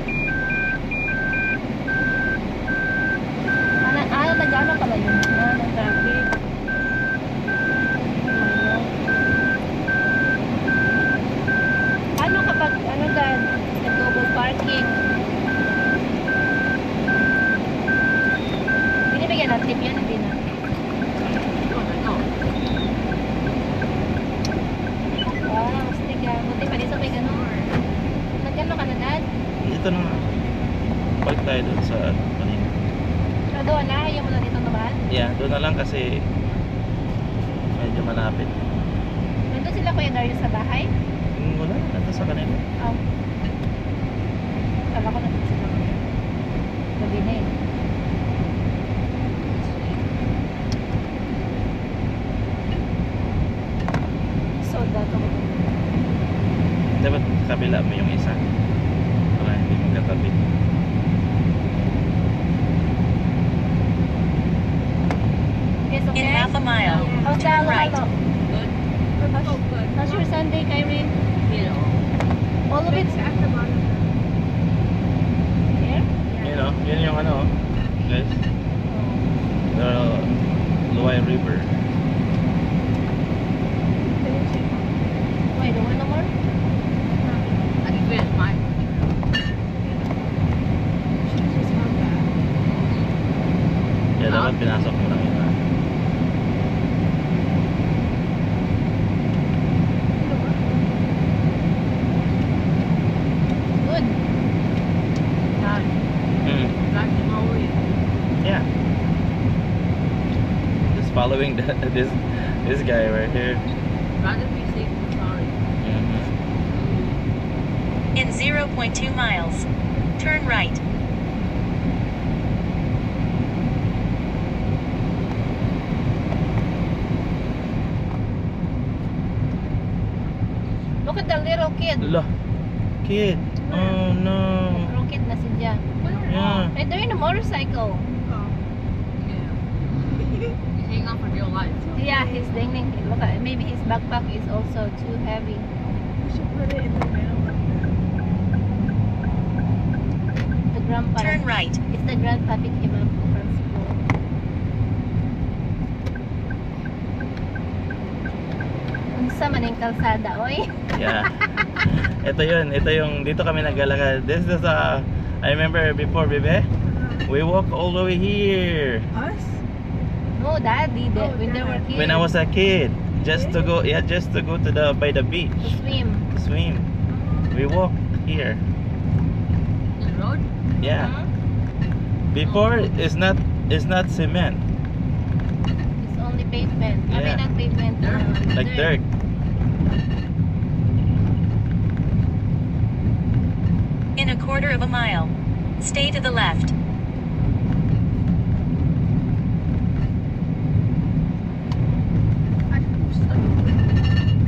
Nag-ano pala yun? Nag-traffic. sa ano, kanina. So, doon na, ayaw mo na dito naman. Yeah, doon na lang kasi medyo malapit. Nandun sila Kuya Darius sa bahay. Wala, nandun sa kanila. Oh. Kala ko nandun sila. Gabi na eh. So, dato ko. Dapat kabila mo yung isa. Wala, hindi magkatabi. Yes, okay. In half a mile, How's turn the right. Good. Oh, good. How's your Sunday, Kyrene? You know. All of it It's at the bottom. here? Yun o, yun yung ano, guys. The Luay River. Wait, the one no more? I can finish mine. Should just have that. Kaya dapat pinasok mo lang yun. Good. Back to Maui. Yeah. Just following this guy right here. Rather be safe than sorry. In 0.2 miles, turn right. Look at the little kid. Look, kid. Oh no. Little kid na siya. Yeah. And they're in a motorcycle. He's hanging on for dear life. Yeah, he's leaning. Look at, maybe his backpack is also too heavy. We should put it in the middle. The grandpa. Turn right. It's the grandpa pick him up from school. Unsa man ang kalsada, oy? Yeah. Ito yun. Ito yung dito kami naglalakad. This is I remember before, Bebe. We walk all the way here Us? No, Daddy, Oh, when they were kids. when I was a kid. Just to go to the by the beach to swim. to swim. We walk here. The road? Yeah. Huh? Before it's not cement, It's only pavement. I Yeah. mean, not pavement. like dirt. In a quarter of a mile, stay to the left.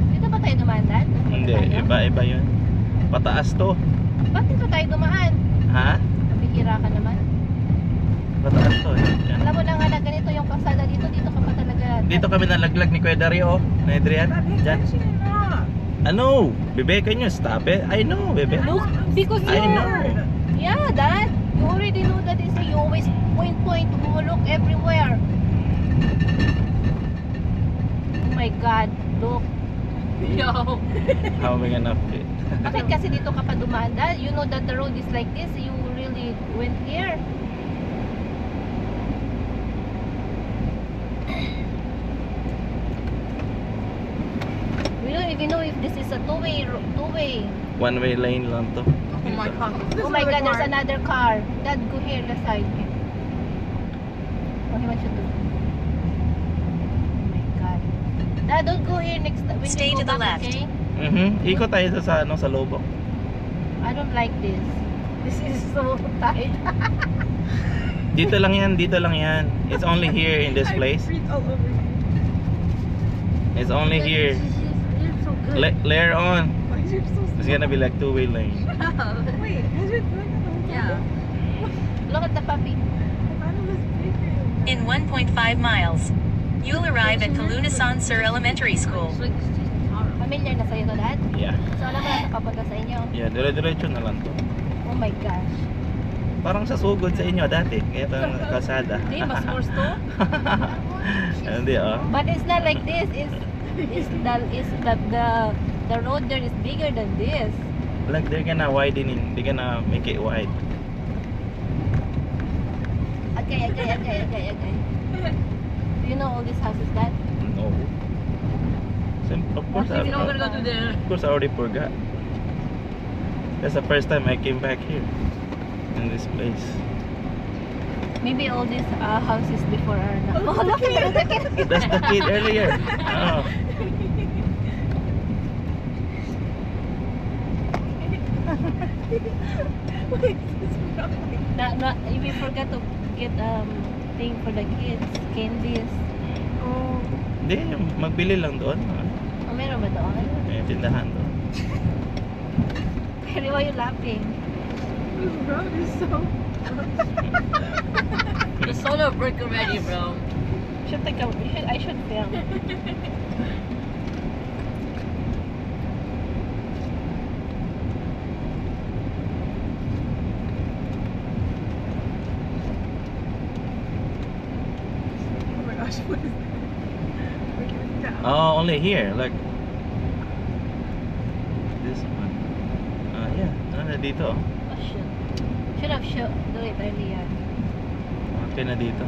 Dito ba tayo dumaan, Dad? Hindi, iba yun. Pataas to. Ba't dito tayo dumaan? Ha? Nabihira ka naman. Pataas to. Yan. Alam mo na nga na ganito yung kalsada dito. Dito ka pa talaga. Dito kami nalaglag ni Kuya Dario, na Adrian. Diyan. Ano? Bebe, can you stop it? I know, Bebe. Look, because I you... know. Yeah, Dad. You already know that is you always point, look everywhere. Oh my God, look. Yo. How am I gonna fit? Bakit kasi dito ka pa dumaan, Dad? You know that the road is like this. You really went here. We don't even know if this is a two-way. One-way lane lang to. Oh my god. Oh my God, there's another car. Dad, go here, the side. What do you want to do? Oh my God. Dad, don't go here next time. When Stay you go to the back, left. okay? Ikot tayo sa sa lubok. I don't like this. This is so tight. Dito lang yan. It's only here in this place. I breathe all over you. It's only here. You're so good. Later on, Why is your so it's gonna be like two-way lane. Wait, has your foot Yeah. Look at the puppy. I thought it was bigger. In 1.5 miles, you'll arrive at Kalunasan Sur Elementary School. It's like it's just tomorrow. Familiar na sa'yo to, Dad? Yeah. So, alam mo na ito papunta sa inyo? Yeah, dire-diretso na lang to. Oh my gosh. Parang sa sugod sa inyo dati. Kaya itong kalsada. Hindi, mas worse to. Hindi But it's not like this. The road there is bigger than this. Like they're gonna widen in. They're gonna make it wide. Okay. Do you know all these houses, Dad? No. Of course, You know I'm gonna go to the of course I already forgot. That's the first time I came back here. In this place. Maybe all these houses before are not. Oh, look at the kid. That's the kid earlier. Oh. We forgot to get thing for the kids, candies. Oh, Hindi, magbili lang doon. Oh, meron ba doon? May tindahan doon. Why are you laughing? this road is so. The solar break already, bro. I should film. Oh my gosh, what is that? Look at that. Oh, only here. Like this one. Yeah. Ano dito? Oh, should have do it earlier. Okay na dito.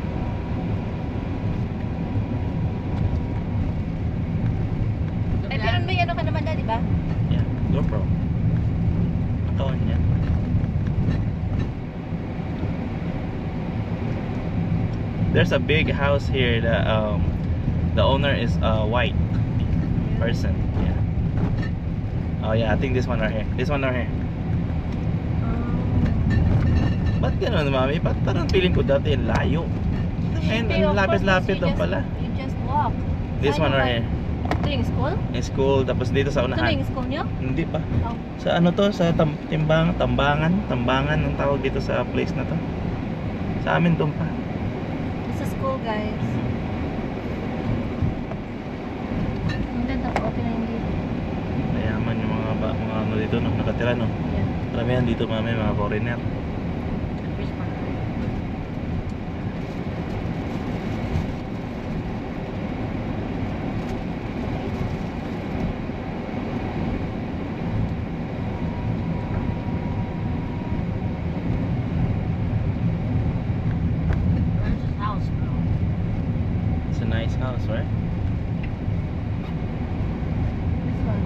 Ay, pero may ano ka naman na, di ba? Yeah, GoPro. Account niya. There's a big house here that the owner is a white person. Yeah. Oh yeah, I think this one right here. This one right here. Ba't ganun, mami? Ba't parang feeling ko dati yung layo? Ngayon, Hey, ang of course, lapit-lapit you doon just- pala. You just walk. This Saan one yung right here. Ito yung school? In school, tapos dito sa Ito na unahan. yung school nyo? Hindi pa. Oh. Sa ano to? Sa tambangan ang tawag dito sa place na to. Sa amin doon pa. It's a school, guys. Ang ganda po, okay na hindi. Mayaman yung mga ano dito, no? Nakatira, no? Yeah. Maramihan dito, mami, mga foreigner. Where's this house, bro? It's a nice house, right? This one.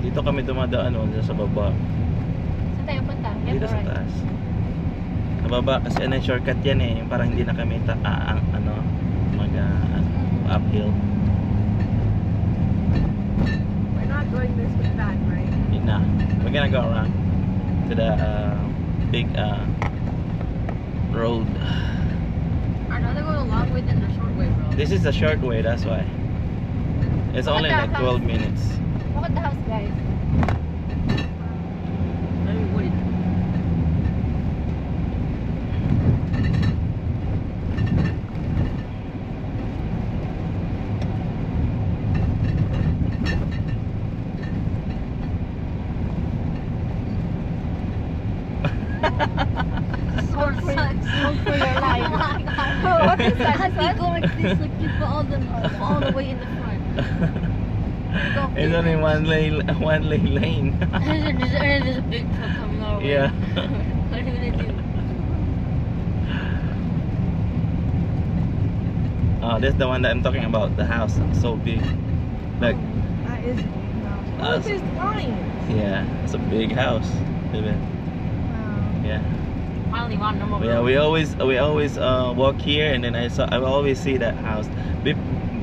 Dito kami dumadaan, no? Dito sa baba. Saan tayo punta? Left Dito or sa right? taas. Nababa kasi ano, shortcut yan eh. Yung parang hindi na kami uphill. We're not going this with that, right? Nah, we're gonna go around to the big road. I'd rather go the long way than the short way, bro. This is the short way, that's why. It's Look only at like that 12 house. minutes. Look at the house, guys. Very wooded. Hold for your life. What is that? How do you go like this? Like you go all the way in the front. It's only one lane lane. There's a big truck coming our way. Yeah. What are we gonna do? Oh, that's the one that I'm talking about. The house, so big. Like, That is a big house. Oh, Us. there's lions. yeah, it's a big house. Diba? Wow. Yeah. Finally, one no more. Yeah, we always walk here, and then I always see that house.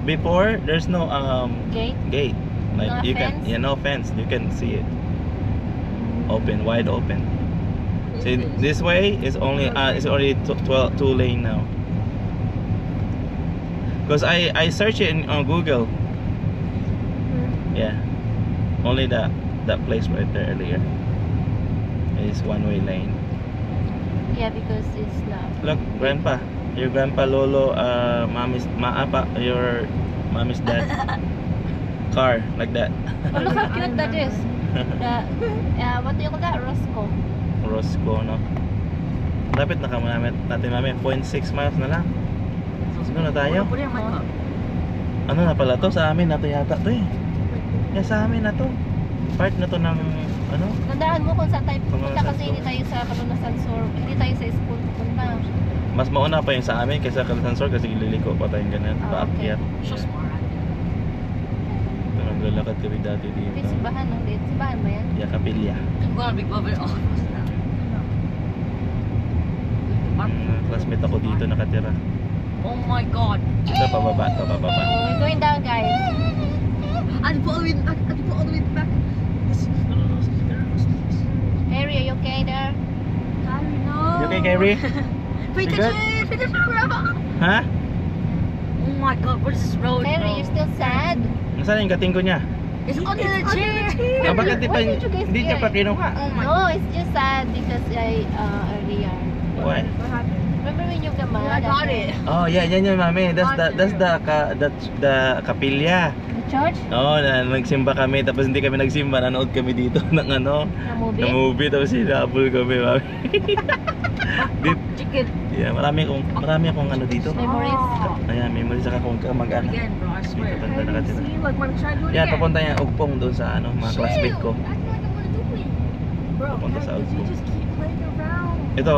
Before there's no Gate. gate, like No you fence? can no fence. You can see it open, wide open. See, this way is only it's already 2 lane now. Because I search it on Google. Yeah, only that place right there earlier is 1-way lane. Yeah, because it's not. Look, grandpa, your grandpa, lolo, your mommy's dad car like that. Oh, look how cute that is. The what do you call that? Roscoe. Roscoe, no? Lapit na kami natin, mami. 0.6 miles na lang. Siguro na tayo. Ano na pala to? Sa amin na to yata to eh. Yeah, sa amin na to. Part na to ng ano? Tandaan mo kung saan tayo pupunta Palunasan kasi hindi Sur. tayo sa Palunasan Sur. Hindi tayo sa school pupunta. Mas mauna pa yung sa amin kaysa Calatansor kasi liliko pa tayong ganun. Ah, okay. Paakyat. So smart. Ito naglalakad kami dati Ito dito. simbahan, no? Dito, simbahan ba yan? Yeah, kapilya. I'm gonna be over all. Classmate ako dito nakatira. Oh my god. Ito, pababa. Oh, we're going down, guys. I'd put all the way back. I'd put all the way back. Harry, are you okay there? Harry, no. You okay, Kyrie? Wait, You good? Ha? Oh my god, what is this road? Harry, bro? you're still sad? Nasaan yung katingko niya? It's under the chair. Ah, bakit di pa, Why did you guys hindi niya get- pa kinuha? Oh my No, it's just sad because earlier. Why? What happened? Remember when you came I got it. Oh, yeah, yan yun, mami. That's the kapilya. The church? Oo, nagsimba kami, tapos hindi kami nagsimba, nanood kami dito ng ano, The movie? na movie, tapos hinabol kami, mami. Chicken. Yeah, marami akong ano dito. Memories? Ayan, memories saka kung mag-ano. Again, bro, I Dito swear. banda nakatira. See, look, when I try to do it Yan, again. papunta yung ugpong doon sa ano, mga classmate ko. Bro, Papunta sa because you outpost. just keep playing around. Ito,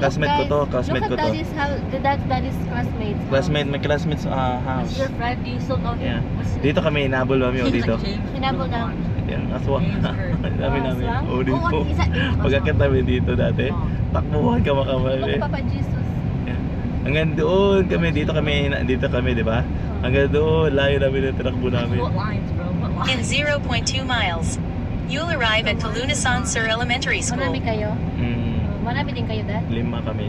classmate ko to, guys, classmate ko look to. at daddy's classmates. Classmate, my classmates house. Is your friend? Do you still know him? Yeah. What's his Dito kami hinabol, mami, o He's dito. like James. Hinabol na. Yan, aswang. Namin. Aswang? O, dito. Oh, is that James? Pagkakit namin dito dati, Oh. takbuhan ka Look makamali. at Papa Jesus. Hanggang doon kami, dito kami, di ba? Hanggang doon, layo namin yung tinakbo namin. What lines, bro? What In lines? 0.2 miles, you'll arrive at Kalunasan Sur Elementary School. Marami kayo? Marami din kayo, Dad? 5 kami.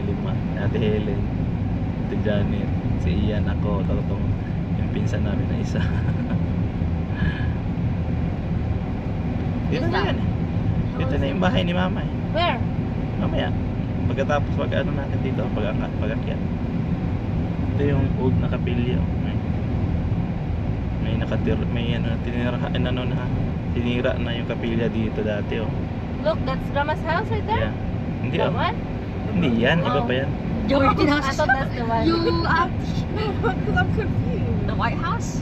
Ate Helen, Ate Janet, si Ian, ako, tatlong yung pinsan namin na isa. Dito na yan. Dito na yung bahay ni Mama eh. Where? Mamaya. Pagkatapos ano natin dito, pag-akyat. Ito yung old na kapilya. May tinira na yung kapilya dito dati oh. Look, that's Grandma's house right there? Yeah. Hindi That oh. one? Hindi yan, iba Oh. pa yan. Jordan I House. thought that's the one. You Because I'm confused. the White House?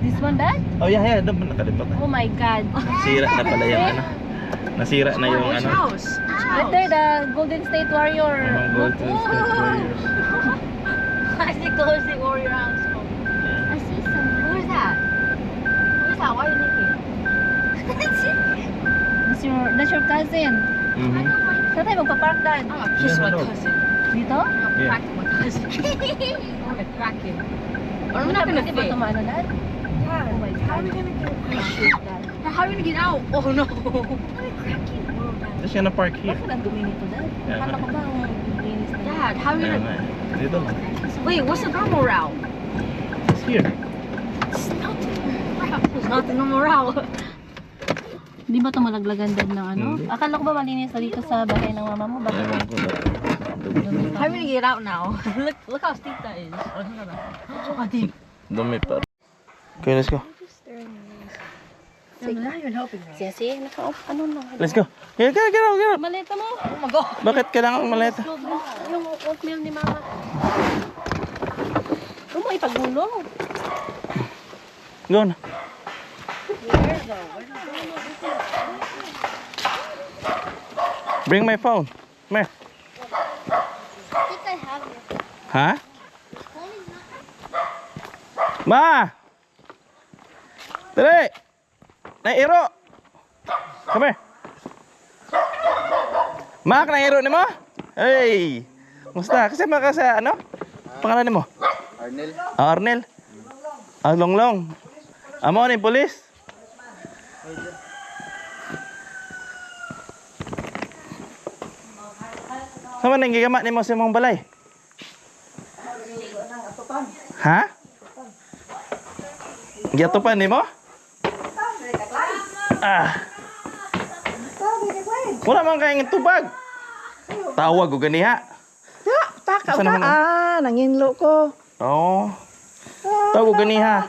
This one, Dad? Oh yeah, doon pa nakalimutan. Oh my God. Nasira na pala yung ano. Nasira na yung Which ano. house? Right there, the Golden State Warrior. Ang Golden State Warriors. I think Golden State Warrior house. Yeah. I see someone. Who is that? Who is that? Why are you naked? That's your cousin. Mhm. Saan tayo magpa-park, Dad? I'm gonna kiss Yeah, my hello. cousin. Dito? I'm gonna Yeah. crack my cousin. I'm gonna crack him. Or I'm Hindi not gonna pwede ba fit. tumano, Dad? Yeah, Oh my how are God. we gonna get Oh, shit, Dad. How are you gonna get out? Oh no. Ito siya na park here. Bakit ang dumi nito, Dad? Yeah, Akala ko ba ang linis na yun? Dad, how are you Kaya gonna... nga eh. Dito lang. Wait, what's the normal route? It's here. There's not the normal route. Di ba ito malaglagan, Dad, ng ano? Hindi. Akala ko ba malinis na dito sa bahay ng mama mo? Bakit? Ewan ko ba? Dumi How pa. are we gonna get out now? look how steep that is. Oh, no, no. Oh, deep. Dumi pa. Okay, let's go. Sisi, naka-off. Ano na? Let's go. Get out. Maleta mo. Oh my god. Bakit kailangan maleta? Yung oatmeal ni mama. Huwag mo ipagulong. Go na. Bring my phone. Come here. I think I have it. Ha? Ma! Dali! Nairo! Come here. Mak, nairo ni mo? Hey! Musta? Kasi maka sa ano? Pangalan ni mo? Arnel. Ah, Arnel. Ah, Longlong. Amo ni polis. Sama nang gigama ni mo sa imong balay? Ha? Giyatupan ni mo? Ah. Wala man kayong tubag. Tawag ko ganiha. Taka Saan naman, nanginlo ko. Oo. Tawag ko ganiha.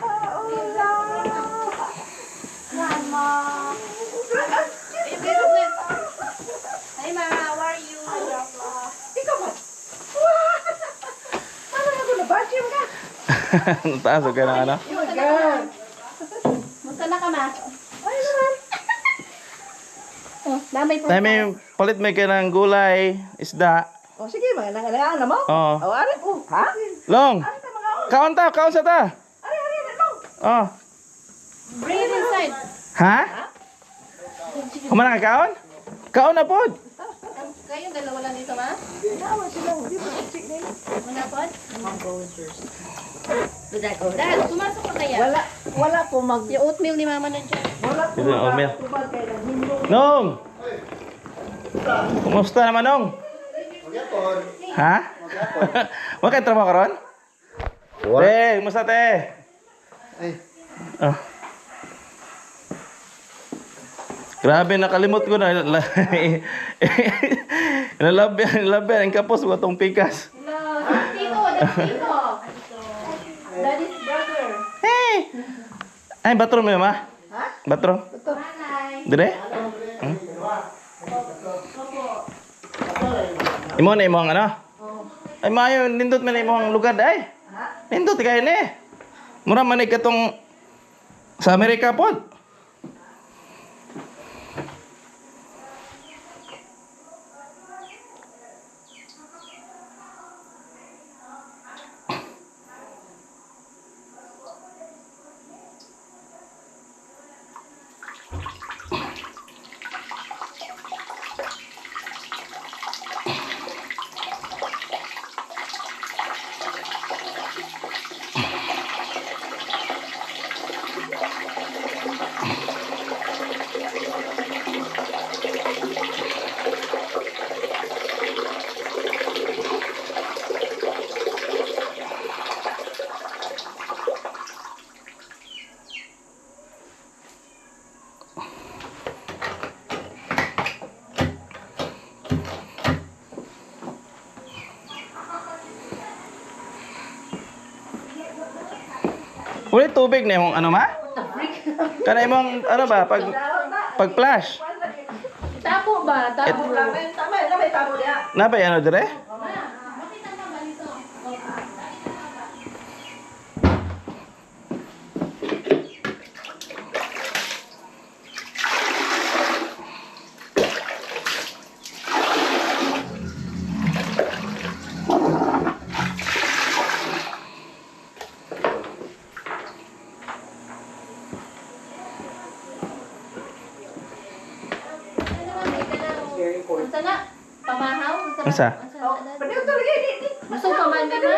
Hi, Ma. How are you? Ikaw ba? Ano na ko na vacuum ka? Taas ka na ano? Oh my God. Musta na ka, Ma? Ay, naman. Oh, damay po. Dahil may palit may ka ng gulay, isda. Oh, sige, mga nangalangan na mo. Oo. Oh, ari. Oh, ha? Long! Kaon sa ta! Ari, long. Oh. Bring it inside. Ha? Kumana ka kaon? Kaon na pod. Kayong dalawa lang dito, ma? Tawa sila, hindi pa check nila. Wala po? Dad, pumasok ka kaya? Wala po mag... Yung oatmeal ni mama nandiyan. Wala po Ito yung oatmeal. mag kaya naghindo. Nong! Kumusta naman, Nong? Ha? Wala kayo trabaho karon? Te, kumusta te? Oh. Grabe, nakalimot ko na. Nalabi ang kapos ko itong pikas. Hello, that's Tito. Daddy's brother. Hey! Ay, bathroom mo, ma? Ha? Bathroom? Nanay. Dire? Hmm? Imo na imong ano? Ay, maayo, nindot man na imong lugar ay. Nindot kayo ni. Mura man katong sa Amerika pod. Wala tubig na yung ano ma? Kana imong ano ba pag flash. Tapo ba? Tapo. Tama, may tabo niya. Na ba ano dire? Unsa na? Pamahaw? Unsa? Gusto pa man ka na?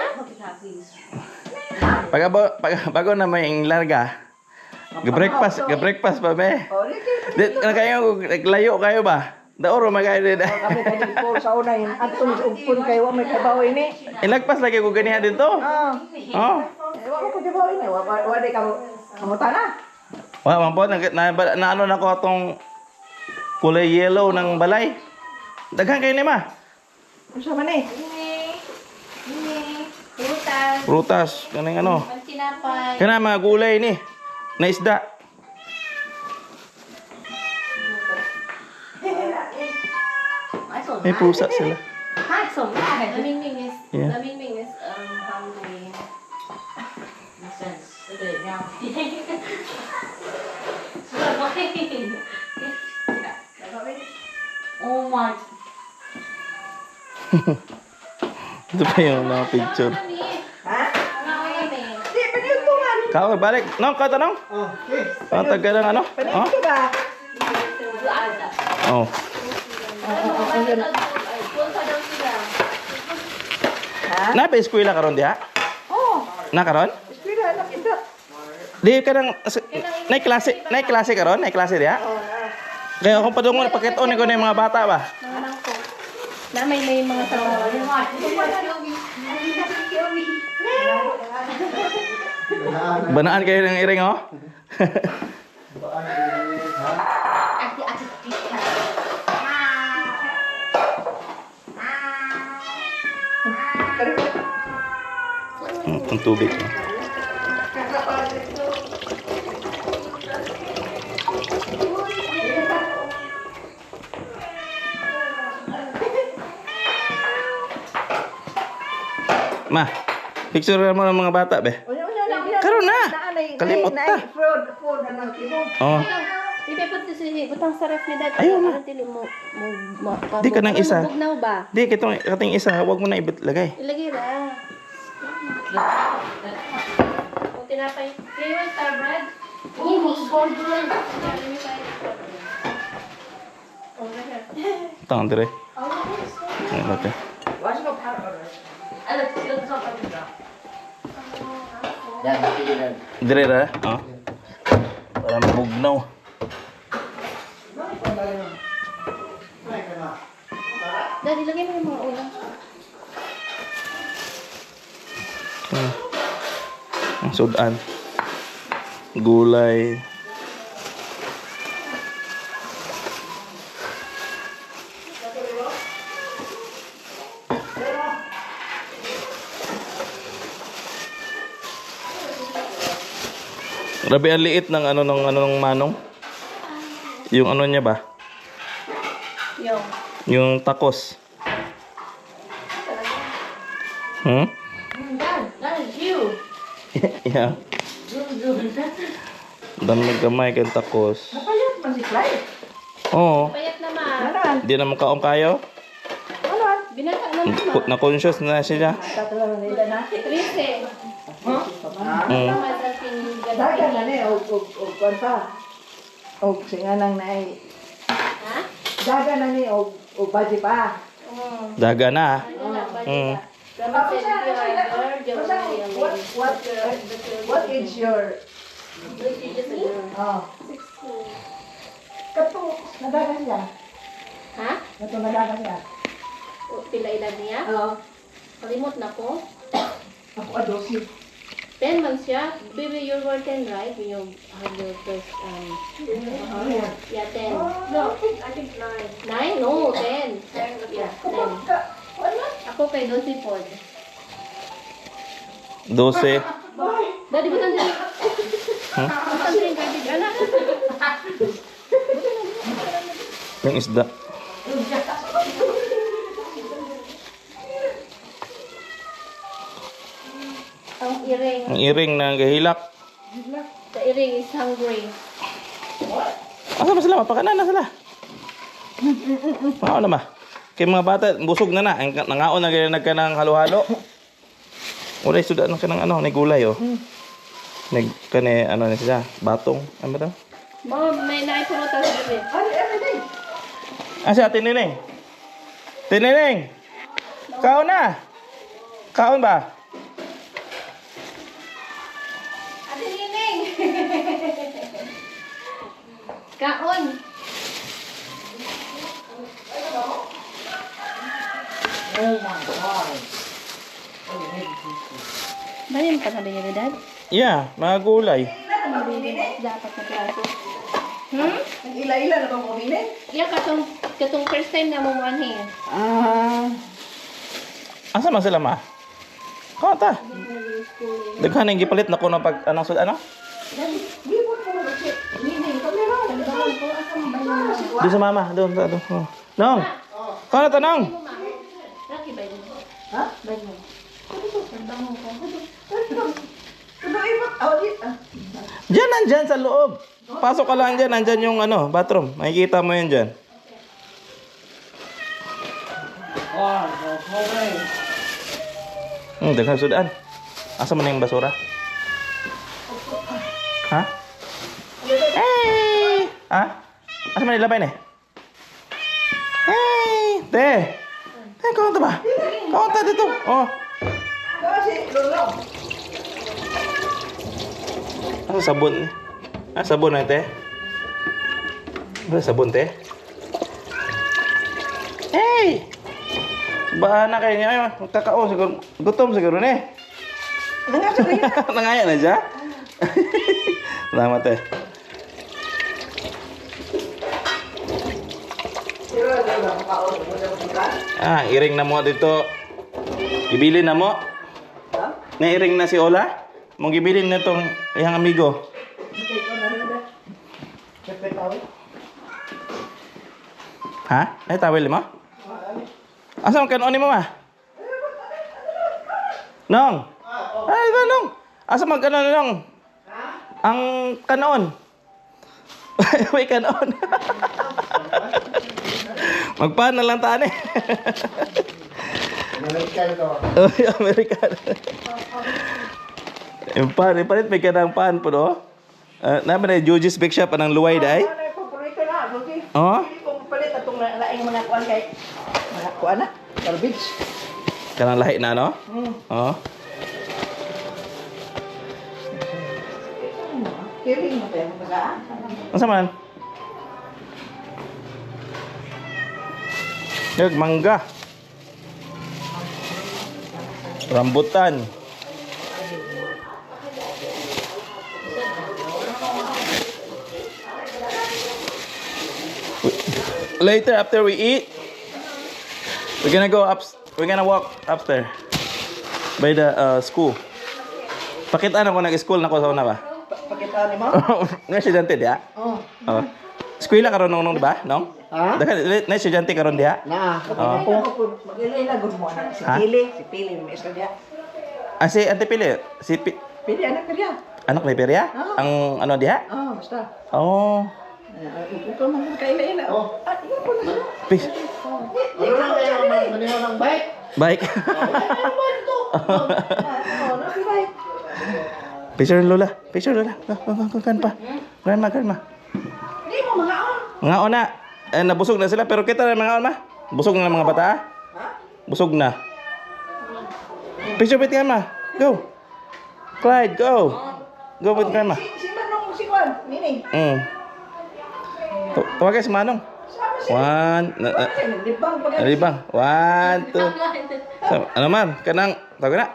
Bago na may larga. Ga-breakfast pa be. Di na kayo layo kayo ba? Daoro magayo din. Kami kayo po sa una yun. Atong upon kayo, may kabaw ini. Ilagpas lagi ko ganiha dito. Oh. Wala ko kabaw ini. Wala ka kamutan na. Wa man po na ano na ko atong kulay yellow ng balay. Daghan kayo ni ma. Unsa man eh? Prutas. Prutas kaning ano. Tinapay. Kana mga gulay ni na isda. May pusa sila. Lamingming is Yeah. hungry. Oh my. Ito pa yung mga picture. Ha? Lamingming. Di, paniutungan. Kau balik. No, kau tanong. Oh, okay. Ang taga ng ano? Oh. Paniutungan ba? Oh. Punta daw sila. Ha? Na ba eskwela karon diha? Oh, Na karon? eskwela anak ito. Di ka nang nay klase karon, nay klase diha. Oh, na. Kaya akong padungon pakit-on ko na yung mga bata ba. Nanang ko. Na may mga trabaho. Banaan kayo ng iring oh. Ang tubig. No? Ma, picture mo ng mga bata be. Karon na. Kalimot ta. Food na tibo. Oh. Ipipot si butang sa ref ni dad. Ayaw na. Tili mo Di ka nang isa. Bugnaw ba? Di kitong kating isa, wag mo na ilagay. Ilagay ra. Kung tinapay, kayo yung star bread? Tang dire. Ano natin? Dire ra? Oh. Para mabugnaw. Daddy, lagay mo yung mga ulam. Ang sudan. Gulay. Grabe ang liit ng ng manong. Yung ano niya ba? Yung tacos. Hmm? That is you. Yeah. Dami gamay kay tacos. Napayat man si Clyde. Oo. Payat naman. Nanan. Di naman kaong kayo. Nanan. Binata naman. Na-conscious na siya. Tatlo nila na. Trise. Mm. Madating Dagan na ni og kuan pa. Og singanang naay. Ha? Dagan na ni og baji pa. Daga na. Mm. What is your Oh. Kato nadagan siya. Ha? Kato nadagan siya. Pila edad niya? Oo. Kalimot na ko. Ako adosi. 10 months siya. Baby, you were 10, right? When you had your first, yeah, 10. No, I think 9. 9? No, 10. Yeah, 10. Ako kay Dulce Ford. 12. Daddy, butan din. Butan din, garbage. Ala. Yung isda. Ang iring. Ang iring na gahilak. The iring is hungry. Asa ba sila? Mapakanan na sila. Mao na ba? Kay mga bata, busog na na. Ang nangaon na ganyan nagkanang halo-halo. Wala suda ng kanang ano, may gulay oh. Nagkane ano na siya, batong. Ano ba daw? Mom, may naipunutan sa gabi. Ah, siya, Tinineng. Tinineng! Kaon na! Kaon ba? Ate Nining! Kaon! Oh my God. Bayan pa sabi niya, Dad? Yeah, mga gulay. Dapat na plato. Hmm? Ila-ila na ba mo binin? Yeah, katong first time na mo manhi. Asa man sila ma? Kaon ta. Daghan ang gipalit na ko ng pag anong sud ano? Gibot mo na siya. Hindi, kamera. Doon sa mama, doon. Oh. Nong. Kaon na tanong. Rocky, bye mo. Ha? Bye mo. Bango ko. Kuno ibot. Audit. Diyan nandyan sa loob. Pasok ka lang dyan, nandyan yung ano, bathroom. Makikita mo yan dyan. Daghang sudan. Asa man yung basura? Ha? Hey! Ha? Asa man ilabay ni? Hey! Te! Te, kaunta ba? Kaunta dito. Oh. Kasi lolo. Ano sabon? Ah, sabon na te? Ano sabon te? Hey! Bahan na kayo niya. Kakao siguro. Gutom siguro ni. Nangaya na siya? Salamat te. Ah, iring na mo dito. Ibili na mo. Nairing na si Ola. Mong gibilin na itong iyang amigo. Ha? Ay, tawel mo? Asa ang kanon ni mo ma? Nong? Ay, ba nong? Asa mag kanon nong? Ang kanon. Uy, kanon. Magpaan na lang taan eh. Amerikano. Uy, Amerikano. Yung pan, ipalit may kanang pan po no? Naman na Joji's Bake Shop anang luway day. Ano yung paborito na, Lugi? Oh. Hindi ko palit atong laing mga kuan kay mga kuan na, garbage. Kanang lahi na no? Oh. Kiring mo tayo mga Unsa man? Yung mangga. Rambutan. Later after we eat, we're gonna go up. We're gonna walk upstairs by the school. Pakita na ko nag-school na ko sa una ba? Pakita ni mo? Nga estudyante dia? Oh. Oh. Eskwela karon nung ba? Nong? Ha? Dakan na estudyante karon dia? Na, Oh. mag-ilay na gud mo anak. Si Ha? Pili mo isa dia. Ah, si Ate Pili, Pili anak ka dia. anak ni Peria? Oo. Ang ano dia? Oh, basta. Oh. Ikaw man kaila-ila. Oh. Ah, ikaw po na. Pis. Ano lang kayo maniho ng bike? Bike. Oh, nakibay. Picture Lola. Picture Lola. Kan pa. Grandma. Di mo mga on. Mga ona. Nabusog na sila pero kita na mga ona. Busog na mga bata. Busog na. Picture with grandma. Go. Clyde, go. Go with grandma. Si Manong si Juan, Nining. Tawagay si Manong. One. Libang pa Ano bang? 1, 2. Ano man? Kanang, tawag na.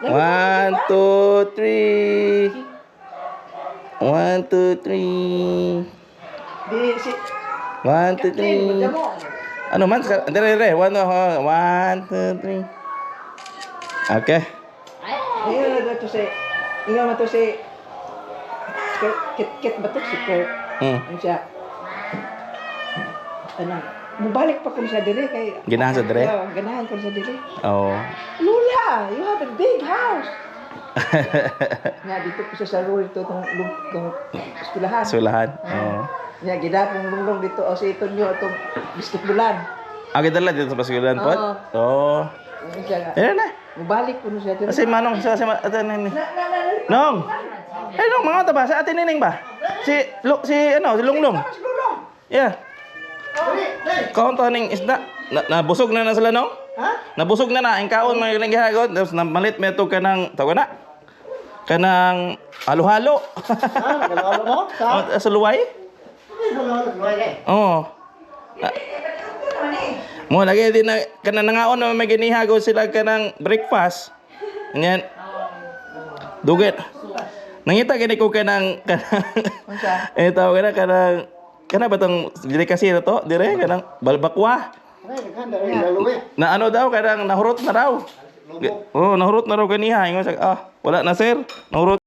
1, 2, 3. 1, 2, 3. Di si 1, 2, 3. Ano man? Dire. 1, 2, 3. Okay. Ayun na to si Ingat mo to si Kit ba to si Kurt? Ano siya? Ano? Mubalik pa ko sa dire kay Ganahan sa dire? Oo, ganahan ko sa dire. Oh. Lula, you have a big house. Nga dito ko sa rule ito tong eskwelahan. Sulahan. Oh. Nga gidapong lunglong dito o si ito nyo itong basketballan. Dala dito sa Pasigulan po? Oo. Oh. Ano siya nga? Ayan na. Mubalik ko na siya dire. Si Manong, sa ate Nining. Nong. Nong, mga taba sa ate Nining ba? Si Lunglong. Si Lulong. Yeah. Kaon to ning isda. Nabusog na sila no? Ha? Nabusog na ang kaon mga ilang gihagod. Tapos namalit mo ito kanang, tawag na? Kanang halo-halo. Halo-halo mo? Sa luway? Halo-halo mo Oo. Mo lagi din na kanang nangaon na may ginihagod sila kanang breakfast. Ganyan. Duget. Nangita gini ko kanang tawag na kanang ba tong delicacy na to? Dire kanang balbakwa. Na ano daw kanang nahurot na raw. Oh, nahurot na raw ganiha. Ingon sa wala na sir. Nahurot